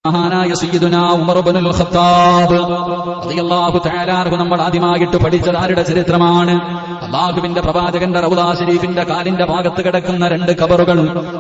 മഹാനായ സയ്യിദുനാ ഉമർ ഇബ്നുൽ ഖത്താബ് റളിയല്ലാഹു തആല അൻഹു നമ്മൾ ആദ്യമായിട്ട് പഠിച്ചത് ആരുടെ ചരിത്രമാണ്? അല്ലാഹുവിന്റെ പ്രവാചകന്റെ റൗള ശരീഫിന്റെ കാലിന്റെ ഭാഗത്ത് കിടക്കുന്ന രണ്ട് ഖബറുകൾ.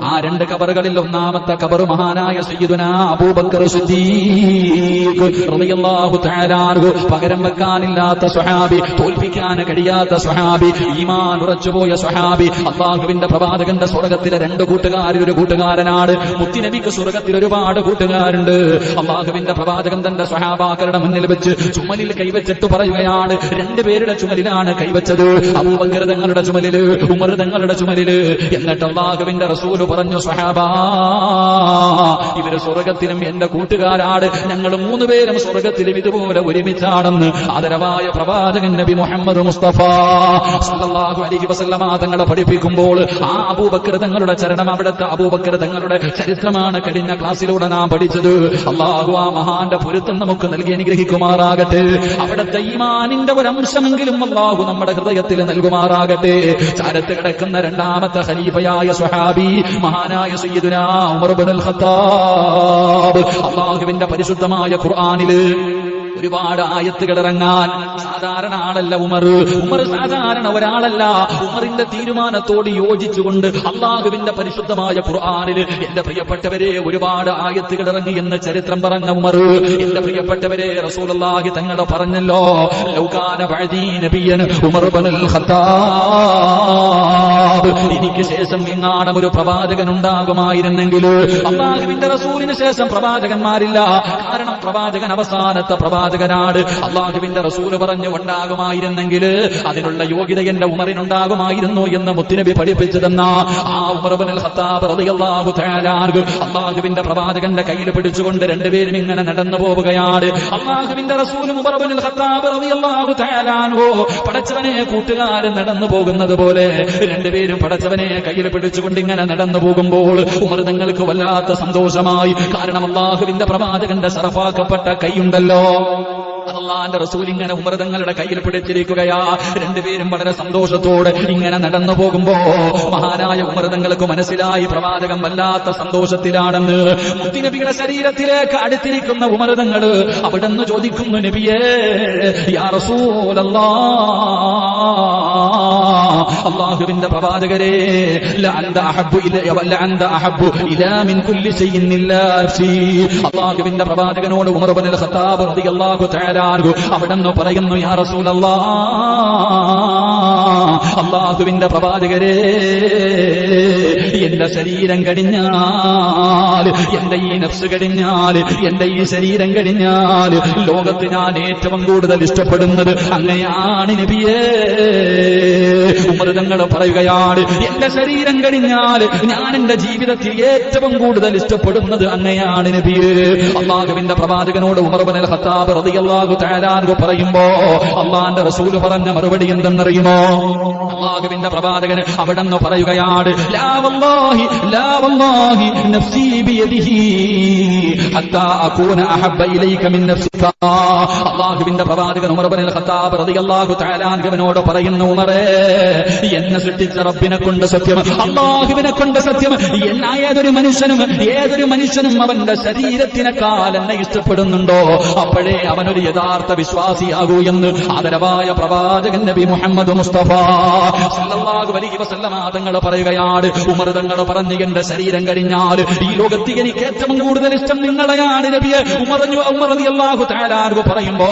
ആ രണ്ട് ഖബറുകളിൽ ഒന്നാമത്തെ ഖബർ മഹാനായ സയ്യിദുനാ അബൂബക്കർ സിദ്ദീഖ് റളിയല്ലാഹു തആല അൻഹു. പകരം വെക്കാനില്ലാത്ത സ്വഹാബി, തോൽപ്പിക്കാൻ കഴിയാത്ത സ്വഹാബി, ഈമാൻ ഉറച്ചുപോയ സ്വഹാബി. അല്ലാഹുവിന്റെ പ്രവാചകന്റെ സ്വർഗ്ഗത്തിലെ രണ്ട് കൂട്ടുകാരിൽ ഒരു കൂട്ടുകാരനാണ്. മുത്തുനബിക്ക് സ്വർഗ്ഗത്തിൽ ഒരുപാട് കൂട്ടുകാരുണ്ട്. അല്ലാഹുവിന്റെ പ്രവാചകൻ തന്റെ സ്വഹാബാക്കളുടെ മുന്നിൽ വെച്ച് ചുമലിൽ കൈവച്ചിട്ട് പറയുകയാണ്, രണ്ടുപേരുടെ ചുമലിലാണ് കൈവച്ചത്, അബൂബക്കർ തങ്ങളുടെ ചുമലില്, ഉമർ തങ്ങളുടെ ചുമലില്. എന്നിട്ട് അല്ലാഹുവിന്റെ റസൂൽ പറഞ്ഞു, സ്വഹാബാ, ഇവര് സ്വർഗ്ഗത്തിലും എന്റെ കൂട്ടുകാരാണ്, ഞങ്ങൾ മൂന്നുപേരും സ്വർഗ്ഗത്തിലും ഇതുപോലെ ഒരുമിച്ചാണെന്ന് ആദരവായ പ്രവാചകൻ നബി മുഹമ്മദ് മുസ്തഫ സല്ലല്ലാഹു അലൈഹി വസല്ലമ തങ്ങളെ പഠിപ്പിക്കുമ്പോൾ ആ അബൂബക്കർ തങ്ങളുടെ ചരണം, അവിടുത്തെ അബൂബക്കർ തങ്ങളുടെ ചരിത്രമാണ് കഴിഞ്ഞ ക്ലാസ്സിലൂടെ നാം പഠിച്ചത്. അല്ലാഹു ആ മഹാന്റെ പൊരുത്തം നമുക്ക് നൽകി അനുഗ്രഹിക്കുമാറാകട്ടെ. അവിടുത്തെ ഈമാനിന്റെ ഒരു അംശമെങ്കിലും അല്ലാഹു നമ്മുടെ ഹൃദയത്തിൽ നൽകുമാറാകട്ടെ. ചാരത്ത് കിടക്കുന്ന രണ്ടാമത്തെ ഖലീഫയായ സ്വഹാബി മഹാനായ സയ്യിദുനാ ഉമർ ഇബ്നുൽ ഖത്താബ്. അല്ലാഹുവിന്റെ പരിശുദ്ധമായ ഖുർആനില് ഒരുപാട് ആയത്തുകൾ ഇറങ്ങാൻ സാധാരണ ആളല്ല ഉമർ. ഉമർ സാധാരണ ഒരാളല്ല. ഉമറിന്റെ തീരുമാനത്തോട് യോജിച്ചുകൊണ്ട് അല്ലാഹുവിന്റെ പരിശുദ്ധമായ ഖുർആനിൽ എന്റെ പ്രിയപ്പെട്ടവരെ ഒരുപാട് ആയത്തുകൾ ഇറങ്ങി എന്ന് ചരിത്രം പറഞ്ഞ ഉമർ. എന്റെ പ്രിയപ്പെട്ടവരെ, റസൂലുള്ളാഹി തങ്ങൾ പറഞ്ഞല്ലോ, ലൗകാന ബഅദീ നബിയ്യൻ ഉമർ ഇബ്നുൽ ഖത്താബ്. എനിക്ക് ശേഷം ഇങ്ങാണം ഒരു പ്രവാചകൻ ഉണ്ടാകുമായിരുന്നെങ്കിൽ. അല്ലാഹുവിന്റെ റസൂലിന് ശേഷം പ്രവാചകന്മാരില്ല. കാരണം പ്രവാചകൻ അവസാനത്തെ പ്രവാചകനാണ്. അല്ലാഹുവിന്റെ റസൂൽ പറഞ്ഞു, ഉണ്ടാകുമായിരുന്നെങ്കിൽ അതിനുള്ള യോഗ്യത എന്റെ ഉമറിനുണ്ടാകുമായിരുന്നു എന്ന് മുത്തുനബി പഠിപ്പിച്ചു തന്ന ആ ഉമർ ഇബ്നുൽ ഖത്താബ് റളിയല്ലാഹു തആല അൻഹു അല്ലാഹുവിന്റെ പ്രവാചകന്റെ കയ്യിൽ പിടിച്ചുകൊണ്ട് രണ്ടുപേരും ഇങ്ങനെ നടന്നു പോവുകയാണ്. അല്ലാഹുവിന്റെ റസൂലും ഉമർ ഇബ്നുൽ ഖത്താബ് റളിയല്ലാഹു തആല അൻഹു പടച്ചവനെ കൂട്ടുകാരൻ നടന്നു പോകുന്നത് പോലെ രണ്ടുപേരും പടച്ചവനെ കയ്യിൽ പിടിച്ചുകൊണ്ട് ഇങ്ങനെ നടന്നു പോകുമ്പോൾ ഉമർ തങ്ങൾക്ക് വല്ലാത്ത സന്തോഷമായി. കാരണം അല്ലാഹുവിന്റെ പ്രവാചകന്റെ ശറഫാക്കപ്പെട്ട കൈയുണ്ടല്ലോ, അല്ലാഹുവിന്റെ റസൂൽ ഇങ്ങനെ ഉമർ തങ്ങളുടെ കയ്യിൽ പിടിച്ചിരിക്കുകയാ. രണ്ടുപേരും വളരെ സന്തോഷത്തോടെ ഇങ്ങനെ നടന്നു പോകുമ്പോ മഹാനായ ഉമർ തങ്ങൾക്ക് മനസ്സിലായി പ്രവാചകൻ വല്ലാത്ത സന്തോഷത്തിലാണെന്ന്. മുത്തുനബിയുടെ ശരീരത്തിലേക്ക് അടുത്തിരിക്കുന്ന ഉമർ തങ്ങൾ അവിടെന്ന് ചോദിക്കുന്നു, നബിയേ, യാ റസൂലല്ലാഹ്, അല്ലാഹുവിന്റെ പ്രവാചകരെ, അല്ലാഹുവിന്റെ പ്രവാചകനോട് ഉമർ ഇബ്നുൽ ഖത്താബ് റളിയല്ലാഹു തആല അൻഹു അവിടെന്ന് പറയുന്നു, യാ റസൂലല്ലാഹ്, അല്ലാഹുവിന്റെ പ്രവാചകരെ, എന്റെ ശരീരം കഴിഞ്ഞാൽ, എന്റെ ഈ നഫ്സ് കഴിഞ്ഞാൽ, എന്റെ ഈ ശരീരം കഴിഞ്ഞാൽ ലോകത്ത് ഞാൻ ഏറ്റവും കൂടുതൽ ഇഷ്ടപ്പെടുന്നത് അങ്ങനെയാണ് നബിയേ. ഉമർ തങ്ങൾ പറയുകയാണ്, എന്റെ ശരീരം കഴിഞ്ഞാൽ ഞാൻ എന്റെ ജീവിതത്തിൽ ഏറ്റവും കൂടുതൽ ഇഷ്ടപ്പെടുന്നത് അങ്ങനെയാണ് നബിയേ. അല്ലാഹുവിന്റെ പ്രവാചകനോട് ഉമർ ഇബ്നുൽ ഖത്താബ് റളിയല്ലാഹു തആല അൻഹു പറയുമ്പോ അല്ലാഹുവിന്റെ റസൂൽ പറഞ്ഞ മറുപടി എന്തെന്നറിയുമോ? അല്ലാഹുവിന്റെ പ്രവാചകൻ അവിടെന്ന് പറയുകയാണ്, ലാ വല്ലാഹി, ലാ വല്ലാഹി നഫ്സി ബിയദിഹി ഹത്താ അകൂന അഹബ്ബ ഇലൈക മിൻ നഫ്സിക. അല്ലാഹുവിന്റെ പ്രവാചകൻ ഉമർ ഇബ്നുൽ ഖത്താബ് റളിയല്ലാഹു തആല അൻഹുവിനോട് പറയുന്നു, ഉമറേ, എന്നെ സൃഷ്ടിച്ച റബ്ബിനെ കൊണ്ട് സത്യം, അല്ലാഹുവിനെ കൊണ്ട് സത്യം, ഏതൊരു മനുഷ്യനും അവന്റെ ശരീരത്തിനെക്കാൾ എന്നെ ഇഷ്ടപ്പെടുന്നുണ്ടോ അപ്പോഴേ അവനൊരു യഥാർത്ഥ വിശ്വാസിയാകൂ എന്ന് ആദരവായ പ്രവാചകൻ നബി മുഹമ്മദ് മുസ്തഫ സല്ലല്ലാഹു അലൈഹി വസല്ലമ തങ്ങൾ പറയുകയാണ്. ഉമർ തങ്ങൾ പറഞ്ഞു, എന്റെ ശരീരം കഴിഞ്ഞാൽ ഈ ലോകത്ത് എനിക്ക് ഏറ്റവും കൂടുതൽ ഇഷ്ടം നിങ്ങളെയാണ് നബിയെ. ഉമർ റളിയല്ലാഹു തആല അൻഹു പറയുമ്പോ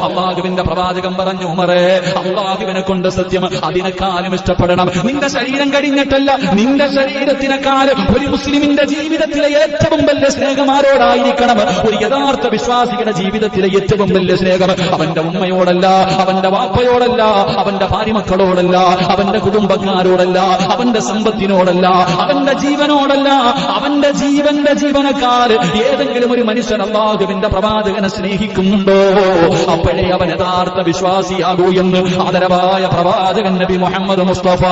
അല്ലാഹുവിന്റെ പ്രവാചകൻ പറഞ്ഞു, ഉമറേ, അല്ലാഹുവിനെ കൊണ്ട് സത്യം, അതിനെക്കാളും ഇഷ്ടപ്പെടണം. നിന്റെ ശരീരം കഴിഞ്ഞിട്ടല്ല, നിന്റെ ശരീരത്തിനെക്കാൾ ഒരു മുസ്ലിമിന്റെ ജീവിതത്തിലെ ഏറ്റവും വലിയ സ്നേഹം ആരോടായിരിക്കണം? ഒരു യഥാർത്ഥ വിശ്വാസിയുടെ ജീവിതത്തിലെ ഏറ്റവും വലിയ സ്നേഹം അവന്റെ ഉമ്മയോടല്ല, അവന്റെ വാപ്പയോടല്ല, അവന്റെ ഭാര്യമക്കളോടല്ല, അവന്റെ കുടുംബക്കാരോടല്ല, അവന്റെ സമ്പത്തിനോടല്ല, അവന്റെ ജീവനോടല്ല. അവന്റെ ജീവനക്കാർ ഏതെങ്കിലും ഒരു മനുഷ്യൻ അല്ലാഹുവിന്റെ പ്രവാചകനെ സ്നേഹിക്കുന്നുണ്ടോ അപ്പോഴേ അവൻ യഥാർത്ഥ വിശ്വാസിയാകൂ എന്ന് ആദരവായ പ്രവാചകൻ നബി മുഹമ്മദ് മുസ്തഫ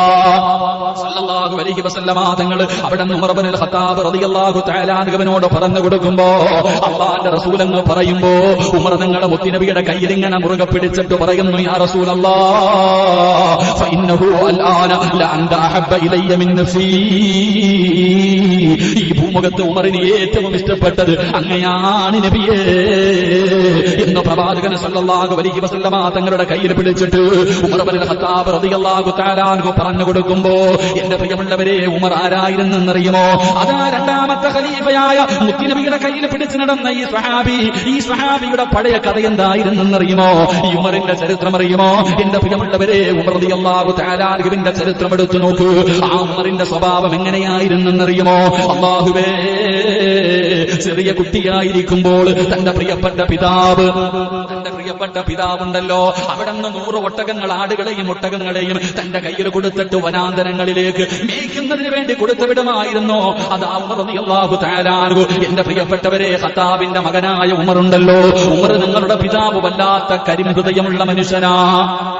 സല്ലല്ലാഹു അലൈഹി വസല്ലമ തങ്ങൾ അവിടെ ഉമർ ഇബ്നുൽ ഖത്താബ് റളിയല്ലാഹു തആല അൻഹുവിനോട് പറഞ്ഞു കൊടുക്കുമ്പോ അല്ലാഹുവിന്റെ റസൂൽ എന്ന് പറയുമ്പോ ഉമർ തങ്ങളുടെ മുത്തുനബിയുടെ കയ്യിൽ ഇങ്ങനെ മുറുകെ പിടിച്ചിട്ട് പറയുന്നു, യാ റസൂലല്ലാഹ്, ഫഇന്നഹു അൽആന ലഅൻത അഹബ്ബ ഇലയ്യ മിൻ നഫ്സി. ഈ ഭൂമുഖത്ത് ഉമറിന് ഏറ്റവും ഇഷ്ടപ്പെട്ടത് അങ്ങയാണ് നബിയേ എന്ന് പ്രവാചകൻ സല്ലല്ലാഹു അലൈഹി വസല്ലമ തങ്ങളുടെ കയ്യിൽ പിടിച്ചിട്ട് ഉമർ ഇബ്നുൽ ഖത്താബ് റളിയല്ലാഹു തആല അൻഹു പറഞ്ഞു കൊടുക്കുമ്പോ എന്റെ പ്രിയമുള്ളവരെ ഉമർ ആരായിരുന്നെന്നറിയുമോ? അതാ രണ്ടാമത്തെ ഖലീഫയായ മുത്തുനബിയുടെ കയ്യിൽ പിടിച്ചു നടന്ന ഈ സ്വഹാബിയുടെ പഴയ കഥ എന്തായിരുന്നെന്നറിയുമോ? ഈ ഉമറിന്റെ ചരിത്രം അറിയുമോ? എന്റെ പ്രിയമുള്ളവരെ ഉമർ റളിയല്ലാഹു തആല അൻഹുവിന്റെ ചരിത്രം എടുത്തു നോക്കൂ. ആ ഉമറിന്റെ സ്വഭാവം എങ്ങനെയായിരുന്നെന്നറിയുമോ? അല്ലാഹുവേ, ചെറിയ കുട്ടിയായിരിക്കുമ്പോൾ തന്റെ പ്രിയപ്പെട്ട പിതാവുണ്ടല്ലോ, അവിടെ നിന്ന് 100 ഒട്ടകങ്ങൾ, ആടുകളെയും ഒട്ടകങ്ങളെയും തന്റെ കയ്യിൽ കൊടുത്തിട്ട് വനാന്തരങ്ങളിലേക്ക് മേയ്ക്കുന്നതിന് വേണ്ടി കൊടുത്തുവിടുമായിരുന്നു. അത് ഉമർ റളിയല്ലാഹു തആല അൻഹു. എന്റെ പ്രിയപ്പെട്ടവരെ, ഖത്താബിന്റെ മകനായ ഉമറുണ്ടല്ലോ, ഉമർ നിങ്ങളുടെ പിതാവ് വല്ലാത്ത കരിമൃദയമുള്ള മനുഷ്യനാ.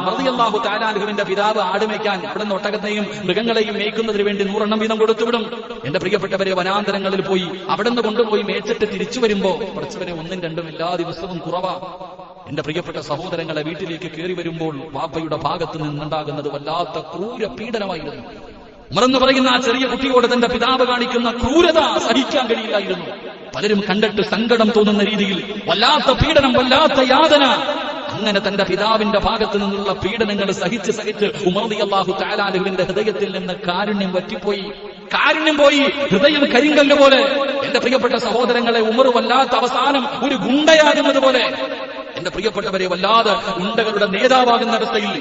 റളിയല്ലാഹു തആല അൻഹുവിന്റെ പിതാവ് ആടുമേയ്ക്കാൻ അവിടെ നിന്ന് ഒട്ടകത്തെയും മൃഗങ്ങളെയും മേയ്ക്കുന്നതിന് വേണ്ടി 100 എണ്ണം വീതം കൊടുത്തുവിടും. എന്റെ പ്രിയപ്പെട്ടവരെ, വനാന്തരങ്ങളിൽ പോയി അവിടെ നിന്ന് കൊണ്ടുപോയി മേച്ചിട്ട് തിരിച്ചു വരുമ്പോ കുറച്ചവരെ 1ഉം 2ഉം എല്ലാ ദിവസവും കുറവാ. എന്റെ പ്രിയപ്പെട്ട സഹോദരങ്ങളെ, വീട്ടിലേക്ക് കയറി വരുമ്പോൾ വാപ്പയുടെ ഭാഗത്ത് നിന്നുണ്ടാകുന്നത് വല്ലാത്ത ക്രൂര പീഡനമായിരുന്നു. ഉമറെന്ന് പറയുന്ന ആ ചെറിയ കുട്ടിയോട് തന്റെ പിതാവ് കാണിക്കുന്ന ക്രൂരത സഹിക്കാൻ കഴിയില്ലായിരുന്നു. പലരും കണ്ടിട്ട് സങ്കടം തോന്നുന്ന രീതിയിൽ വല്ലാത്ത പീഡനം, വല്ലാത്ത യാതന. അങ്ങനെ തന്റെ പിതാവിന്റെ ഭാഗത്ത് നിന്നുള്ള പീഡനങ്ങൾ സഹിച്ച് ഉമർ റളിയല്ലാഹു തആല അൻഹുവിന്റെ ഹൃദയത്തിൽ നിന്ന് കാരുണ്യം വറ്റിപ്പോയി. കാരുണ്യം പോയി, ഹൃദയം കരിങ്കല്ല് പോലെ. എന്റെ പ്രിയപ്പെട്ട സഹോദരങ്ങളെ, ഉമർ വല്ലാത്ത അവസാനം ഒരു ഗുണ്ടയാകുന്നത് പോലെ. എന്റെ പ്രിയപ്പെട്ടവരെ, വല്ലാതെ ഗുണ്ടകളുടെ നേതാവാകുന്ന അവസ്ഥയിൽ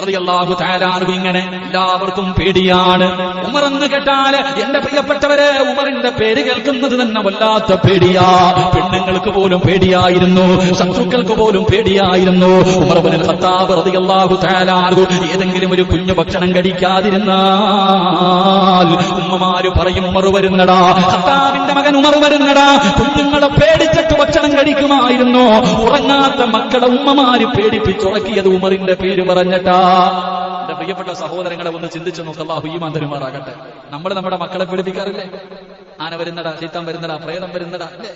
റളിയല്ലാഹു തആല അൻഹു. ഇങ്ങനെ എല്ലാവർക്കും പേടിയാണ്. ഉമർ എന്ന് കേട്ടാൽ എന്റെ പ്രിയപ്പെട്ടവരെ, ഉമറിന്റെ പേര് കേൾക്കുന്നത് തന്നെ വല്ലാത്ത പേടിയാ. പെണ്ണുങ്ങൾക്ക് പോലും പേടിയായിരുന്നു, ശത്രുക്കൾക്ക് പോലും പേടിയായിരുന്നു. ഉമർ ഇബ്നുൽ ഖത്താബ് റളിയല്ലാഹു തആല അൻഹു ഏതെങ്കിലും ഒരു കുഞ്ഞു ഭക്ഷണം കഴിക്കാതിരുന്നാൽ ഉമ്മമാര് പറയും, ഉമർ വരുന്നടാ, ഖത്താബിന്റെ മകൻ ഉമർ വരുന്നടാ. കുഞ്ഞുങ്ങളെ പേടിച്ചിട്ട് ഭക്ഷണം കഴിക്കുമായിരുന്നു. ഉറങ്ങാത്ത മക്കളെ ഉമ്മമാര് പേടിപ്പിച്ചുറക്കിയത് ഉമറിന്റെ പേര് പറഞ്ഞിട്ടാ. എന്റെ പ്രിയപ്പെട്ട സഹോദരങ്ങളെ, ഒന്ന് ചിന്തിച്ചു നോക്ക്. അല്ലാഹു ഈമാൻ തരുമാറാകട്ടെ. നമ്മൾ നമ്മുടെ മക്കളെ പേടിപ്പിക്കാറില്ലേ? ആന വരുന്നടാ, ശൈത്താൻ വരുന്നടാ, പ്രേതം വരുന്നടാ, അല്ലേ?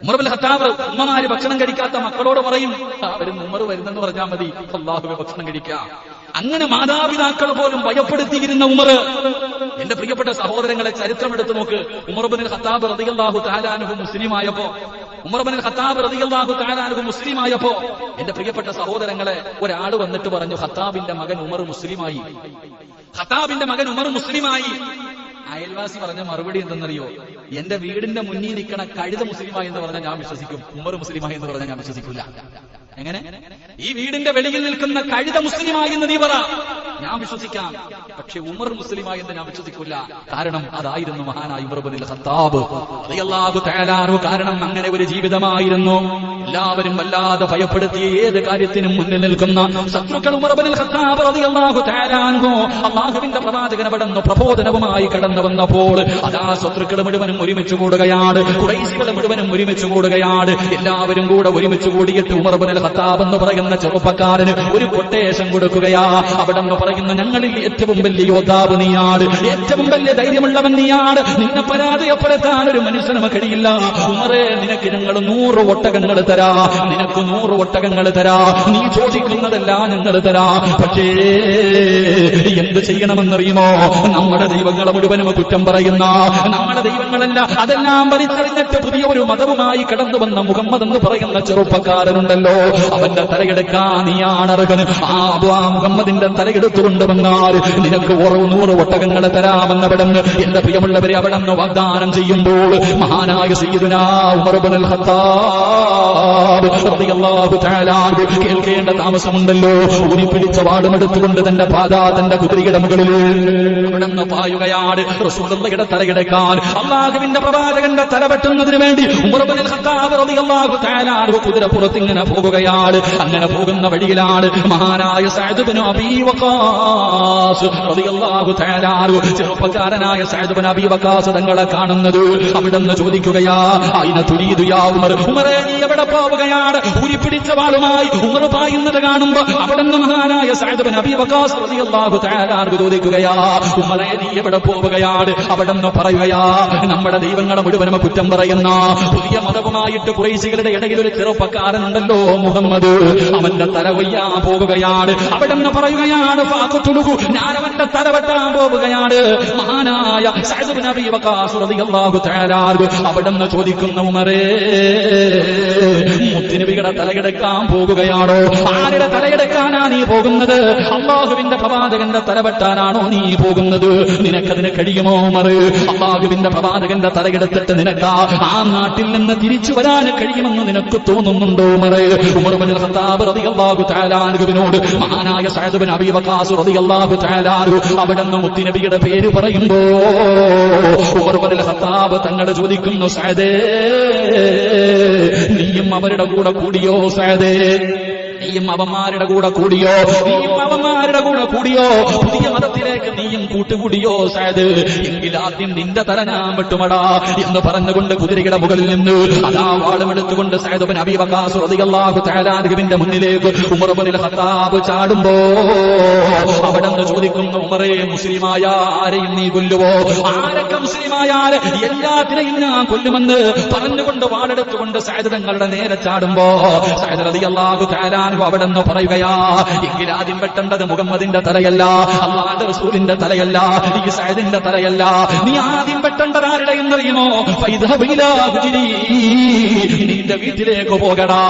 ഉമർ ഇബ്നുൽ ഖത്താബ് ഉമ്മമാര് ഭക്ഷണം കഴിക്കാത്ത മക്കളോട് പറയും, വരുന്ന ഉമർ വരുന്നെന്ന് പറഞ്ഞാൽ മതി, അല്ലാഹുവേ ഭക്ഷണം കഴിക്കാം. അങ്ങനെ മാതാപിതാക്കൾ പോലും ഭയപ്പെടുത്തിയിരുന്ന ഉമർ. എന്റെ പ്രിയപ്പെട്ട സഹോദരങ്ങളെ, ചരിത്രം എടുത്തു നോക്ക്. ഉമർ ഇബ്നുൽ ഖത്താബ് റളിയല്ലാഹു തആല അൻഹു മുസ്ലിമായപ്പോ എന്റെ പ്രിയപ്പെട്ട സഹോദരങ്ങളെ, ഒരാൾ വന്നിട്ട് പറഞ്ഞു, ഖത്താബിന്റെ മകൻ ഉമർ മുസ്ലിമായി. അയൽവാസി പറഞ്ഞ മറുപടി എന്തെന്നറിയോ? എന്റെ വീടിന്റെ മുന്നിൽ നിൽക്കണ കഴുത മുസ്ലിമായി എന്ന് പറഞ്ഞാൽ ഞാൻ വിശ്വസിക്കും, ഉമർ മുസ്ലിമായി എന്ന് പറഞ്ഞാൽ ഞാൻ വിശ്വസിക്കില്ല. എങ്ങനെ? ഈ വീടിന്റെ വെളിയിൽ നിൽക്കുന്ന കഴുത മുസ്ലിമായി എന്ന് നീ പറ, ഞാൻ വിശ്വസിക്കാം. പക്ഷെ ഉമർ മുസ്ലിമായി എന്ന് ഞാൻ വിശ്വസിക്കില്ല. കാരണം അതായിരുന്നു മഹാനായ ഉമർ ഇബ്നുൽ ഖത്താബ് റളിയല്ലാഹു തആല അൻഹു. കാരണം അങ്ങനെ ഒരു ജീവിതമായിരുന്നു. എല്ലാവരും വല്ലാതെ ഭയപ്പെടുത്തിയ ഏത് കാര്യത്തിനും മുന്നിൽ നിൽക്കുന്ന ശത്രുക്കൾ ഉമർ ഇബ്നുൽ ഖത്താബ് റളിയല്ലാഹു തആല അൻഹു. അല്ലാഹുവിന്റെ പ്രവാചകൻ അവിടുന്ന് പ്രബോധനവുമായി കടന്നു വന്നപ്പോൾ അതാ ശത്രുക്കൾ മുഴുവനും ഒരുമിച്ച് കൂടുകയാണ്. ഖുറൈശികൾ മുഴുവനും ഒരുമിച്ച് കൂടുകയാണ്. എല്ലാവരും കൂടെ ഒരുമിച്ച് കൂടിയിട്ട് ഉമർ ഇബ്നുൽ ഖത്താബ് എന്ന് പറയുന്ന ചെറുപ്പക്കാരന് ഒരു കൊട്ടേഷൻ കൊടുക്കുകയാ. അവിടെ നിന്ന് പറയുന്നു, ഞങ്ങളിൽ ഏറ്റവും വലിയ യോദ്ധാവ് നീയാണ്, ഏറ്റവും വലിയ ധൈര്യമുള്ളവൻ നീയാണ്, നിന്നെ പരാജയപ്പെടുത്താൻ ഒരു മനുഷ്യനും കഴിയില്ല. ഉമറേ, നിനക്ക് ഞങ്ങൾ 100 ഒട്ടകങ്ങൾ തരാ, നിനക്ക് 100 ഒട്ടകങ്ങൾ തരാ, നീ ചോദിക്കുന്നതെല്ലാം ഞങ്ങൾ തരാ. പക്ഷേ എന്ത് ചെയ്യണമെന്നറിയുമോ? നമ്മുടെ ദൈവങ്ങളെ മുഴുവനും കുറ്റം പറയുന്ന, നമ്മുടെ ദൈവങ്ങളല്ല അതെല്ലാം വലിച്ചെറിഞ്ഞിട്ട് പുതിയ ഒരു മതവുമായി കടന്നു വന്ന മുഹമ്മദ് എന്ന് പറയുന്ന ചെറുപ്പക്കാരനുണ്ടല്ലോ, അവന്റെ തലയെടുക്കാൻ നീയാണ് അർഹൻ. ആ മുഹമ്മദിന്റെ തലയെടുത്തുകൊണ്ട് വന്നാൽ നിനക്ക് 100 ഒട്ടകങ്ങളെ തരാമെന്നവിടെന്ന് എന്റെ പ്രിയമുള്ളവരെ അവിടെന്ന് വാഗ്ദാനം ചെയ്യുമ്പോൾ മഹാനായ സയ്യിദുനാ ഉമർ ഇബ്നുൽ ഖത്താബ് റളിയല്ലാഹു തആല അൻഹു കേൾക്കേണ്ട താമസമുണ്ടല്ലോ. ഊരിപ്പിടിച്ച വാളുമെടുത്തുകൊണ്ട് തന്റെ തന്റെ കുതിരയുടെ മുകളിൽ അവിടെന്ന് പായുകയാണ്. റസൂലുള്ളാഹിയുടെ തലയെടുക്കാൻ, അല്ലാഹുവിന്റെ പ്രവാചകന്റെ തല വെട്ടുന്നതിന് വേണ്ടി ഉമർ ഇബ്നുൽ ഖത്താബ് റളിയല്ലാഹു തആല അൻഹു കുതിരപ്പുറത്തിങ്ങനെ പോകുകയാണ്. അങ്ങനെ പോകുന്ന വഴിയിലാണ് മഹാനായ സഅദ് ഇബ്നു അബീ വഖാസ് റളിയല്ലാഹു തആല അൻഹു, ചെറുപ്പക്കാരനായ സഅദ് ഇബ്നു അബീ വഖാസ് തങ്ങളെ കാണുന്നത്. അവിടുന്ന് ചോദിക്കുകയാ, അയിന തുരീദു യാ ഉമർ, ഉമറേ നീ എവിടെ പോവുകയാണ്. ഉരിപ്പിടിച്ച വാളുമായി ഉമർ പായുന്നത് കാണുമ്പോ അവിടുന്ന് മഹാനായ സഅദ് ബിൻ അബീ വഖാസ് റളിയല്ലാഹു തആല അൻഹു ചോദിക്കുകയാ, ഉമറേ നീ എവിടെ പോവുകയാണ്? അവിടുന്ന് പറയുകയാ, നമ്മുടെ ദൈവങ്ങളെ മുഴുവനും കുറ്റം പറയുന്ന പുതിയ മതവുമായിട്ട് ഖുറൈശികളുടെ ഇടയിൽ ഒരു ചെറുപ്പക്കാരനുണ്ടല്ലോ മുഹമ്മദ്, അവന്റെ തല കൊയ്യാൻ പോകുകയാണ്. അവിടുന്ന് പറയുകയാണ്, ഫാഖതുലുഹു, ഞാൻ അവന്റെ തല വെട്ടാൻ പോവുകയാണ്. മഹാനായ സഅദ് ബിൻ അബീ വഖാസ് റളിയല്ലാഹു തആല അൻഹു അവിടുന്ന് ചോദിക്കുന്ന, ഉമറേ മുത്തുനബിയുടെ തലയെടുക്കാൻ പോകുകയാണോ? ആരുടെ തലയെടുക്കാനാ നീ പോകുന്നത്? അല്ലാഹുവിന്റെ പ്രവാചകന്റെ തല വെട്ടാനാണോ നീ പോകുന്നത്? നിനക്കതിന് കഴിയുമോ ഉമർ? അല്ലാഹുവിന്റെ പ്രവാചകന്റെ തലയെടുത്തിട്ട് നിനക്ക് ആ നാട്ടിൽ നിന്ന് തിരിച്ചു വരാൻ കഴിയുമെന്ന് നിനക്ക് തോന്നുന്നുണ്ടോ ഉമർ? ഉമർ ഇബ്നുൽ ഖത്താബ് റളിയല്ലാഹു തആല അൻഹുവിനോട് മഹാനായ സഅദ് ബിൻ അബീ വഖാസ് റളിയല്ലാഹു തആല അൻഹു അവിടുന്ന് മുത്തുനബിയുടെ പേര് പറയുമ്പോ ഉമർ ഇബ്നുൽ ഖത്താബ് തങ്ങളെ ചോദിക്കുന്നു, സഅദേ നീയും അവരുടെ കൂടെ കൂടിയോ? സഅദേ നീയും അവന്മാരുടെ കൂടെ കൂടിയോ? നീയും അവന്മാരുടെ കൂടെ കൂടിയോ? പുതിയ മതത്തിലേക്ക് നീയും കൂട്ടുകൂടിയോ സഅദ്? എങ്കിൽ ആദ്യം നിന്റെ തല ഞാൻ വെട്ടുമടാ എന്ന് പറഞ്ഞുകൊണ്ട് കുതിരയുടെ മുകളിൽ നിന്ന് അതാ വാളുമെടുത്തുകൊണ്ട് സഅദ് ബിൻ അബീ വഖാസ് റളിയല്ലാഹു തആല അൻഹുവിന്റെ മുന്നിലേക്ക് ഉമർ ഇബ്നുൽ ഖത്താബ് ചാടുമ്പോ അവിടുന്ന് ചോദിക്കുന്നു, ഉമറേ മുസ്ലിമായ ആരെയും നീ കൊല്ലുവോ? ആരൊക്കെ മുസ്ലിമായാൽ എല്ലാത്തിനെയും ഞാൻ കൊല്ലുമെന്ന് പറഞ്ഞുകൊണ്ട് വാളെടുത്തുകൊണ്ട് സഅദ് തങ്ങളുടെ നേരെ ചാടുമ്പോ സഅദ് റളിയല്ലാഹു തആല അവിടെന്ന് പറയുകയാ, എങ്കിൽ ആദ്യം വെട്ടേണ്ടത് മുഹമ്മദിന്റെ തലയല്ല, അല്ലാഹുവിന്റെ റസൂലിന്റെ തലയല്ല, ഈ സഅദിന്റെ തലയല്ല. നീ ആദ്യം വെട്ടേണ്ടത് ആരുടെ എന്നറിയുമോ? നിന്റെ വീട്ടിലേക്ക് പോകടാ.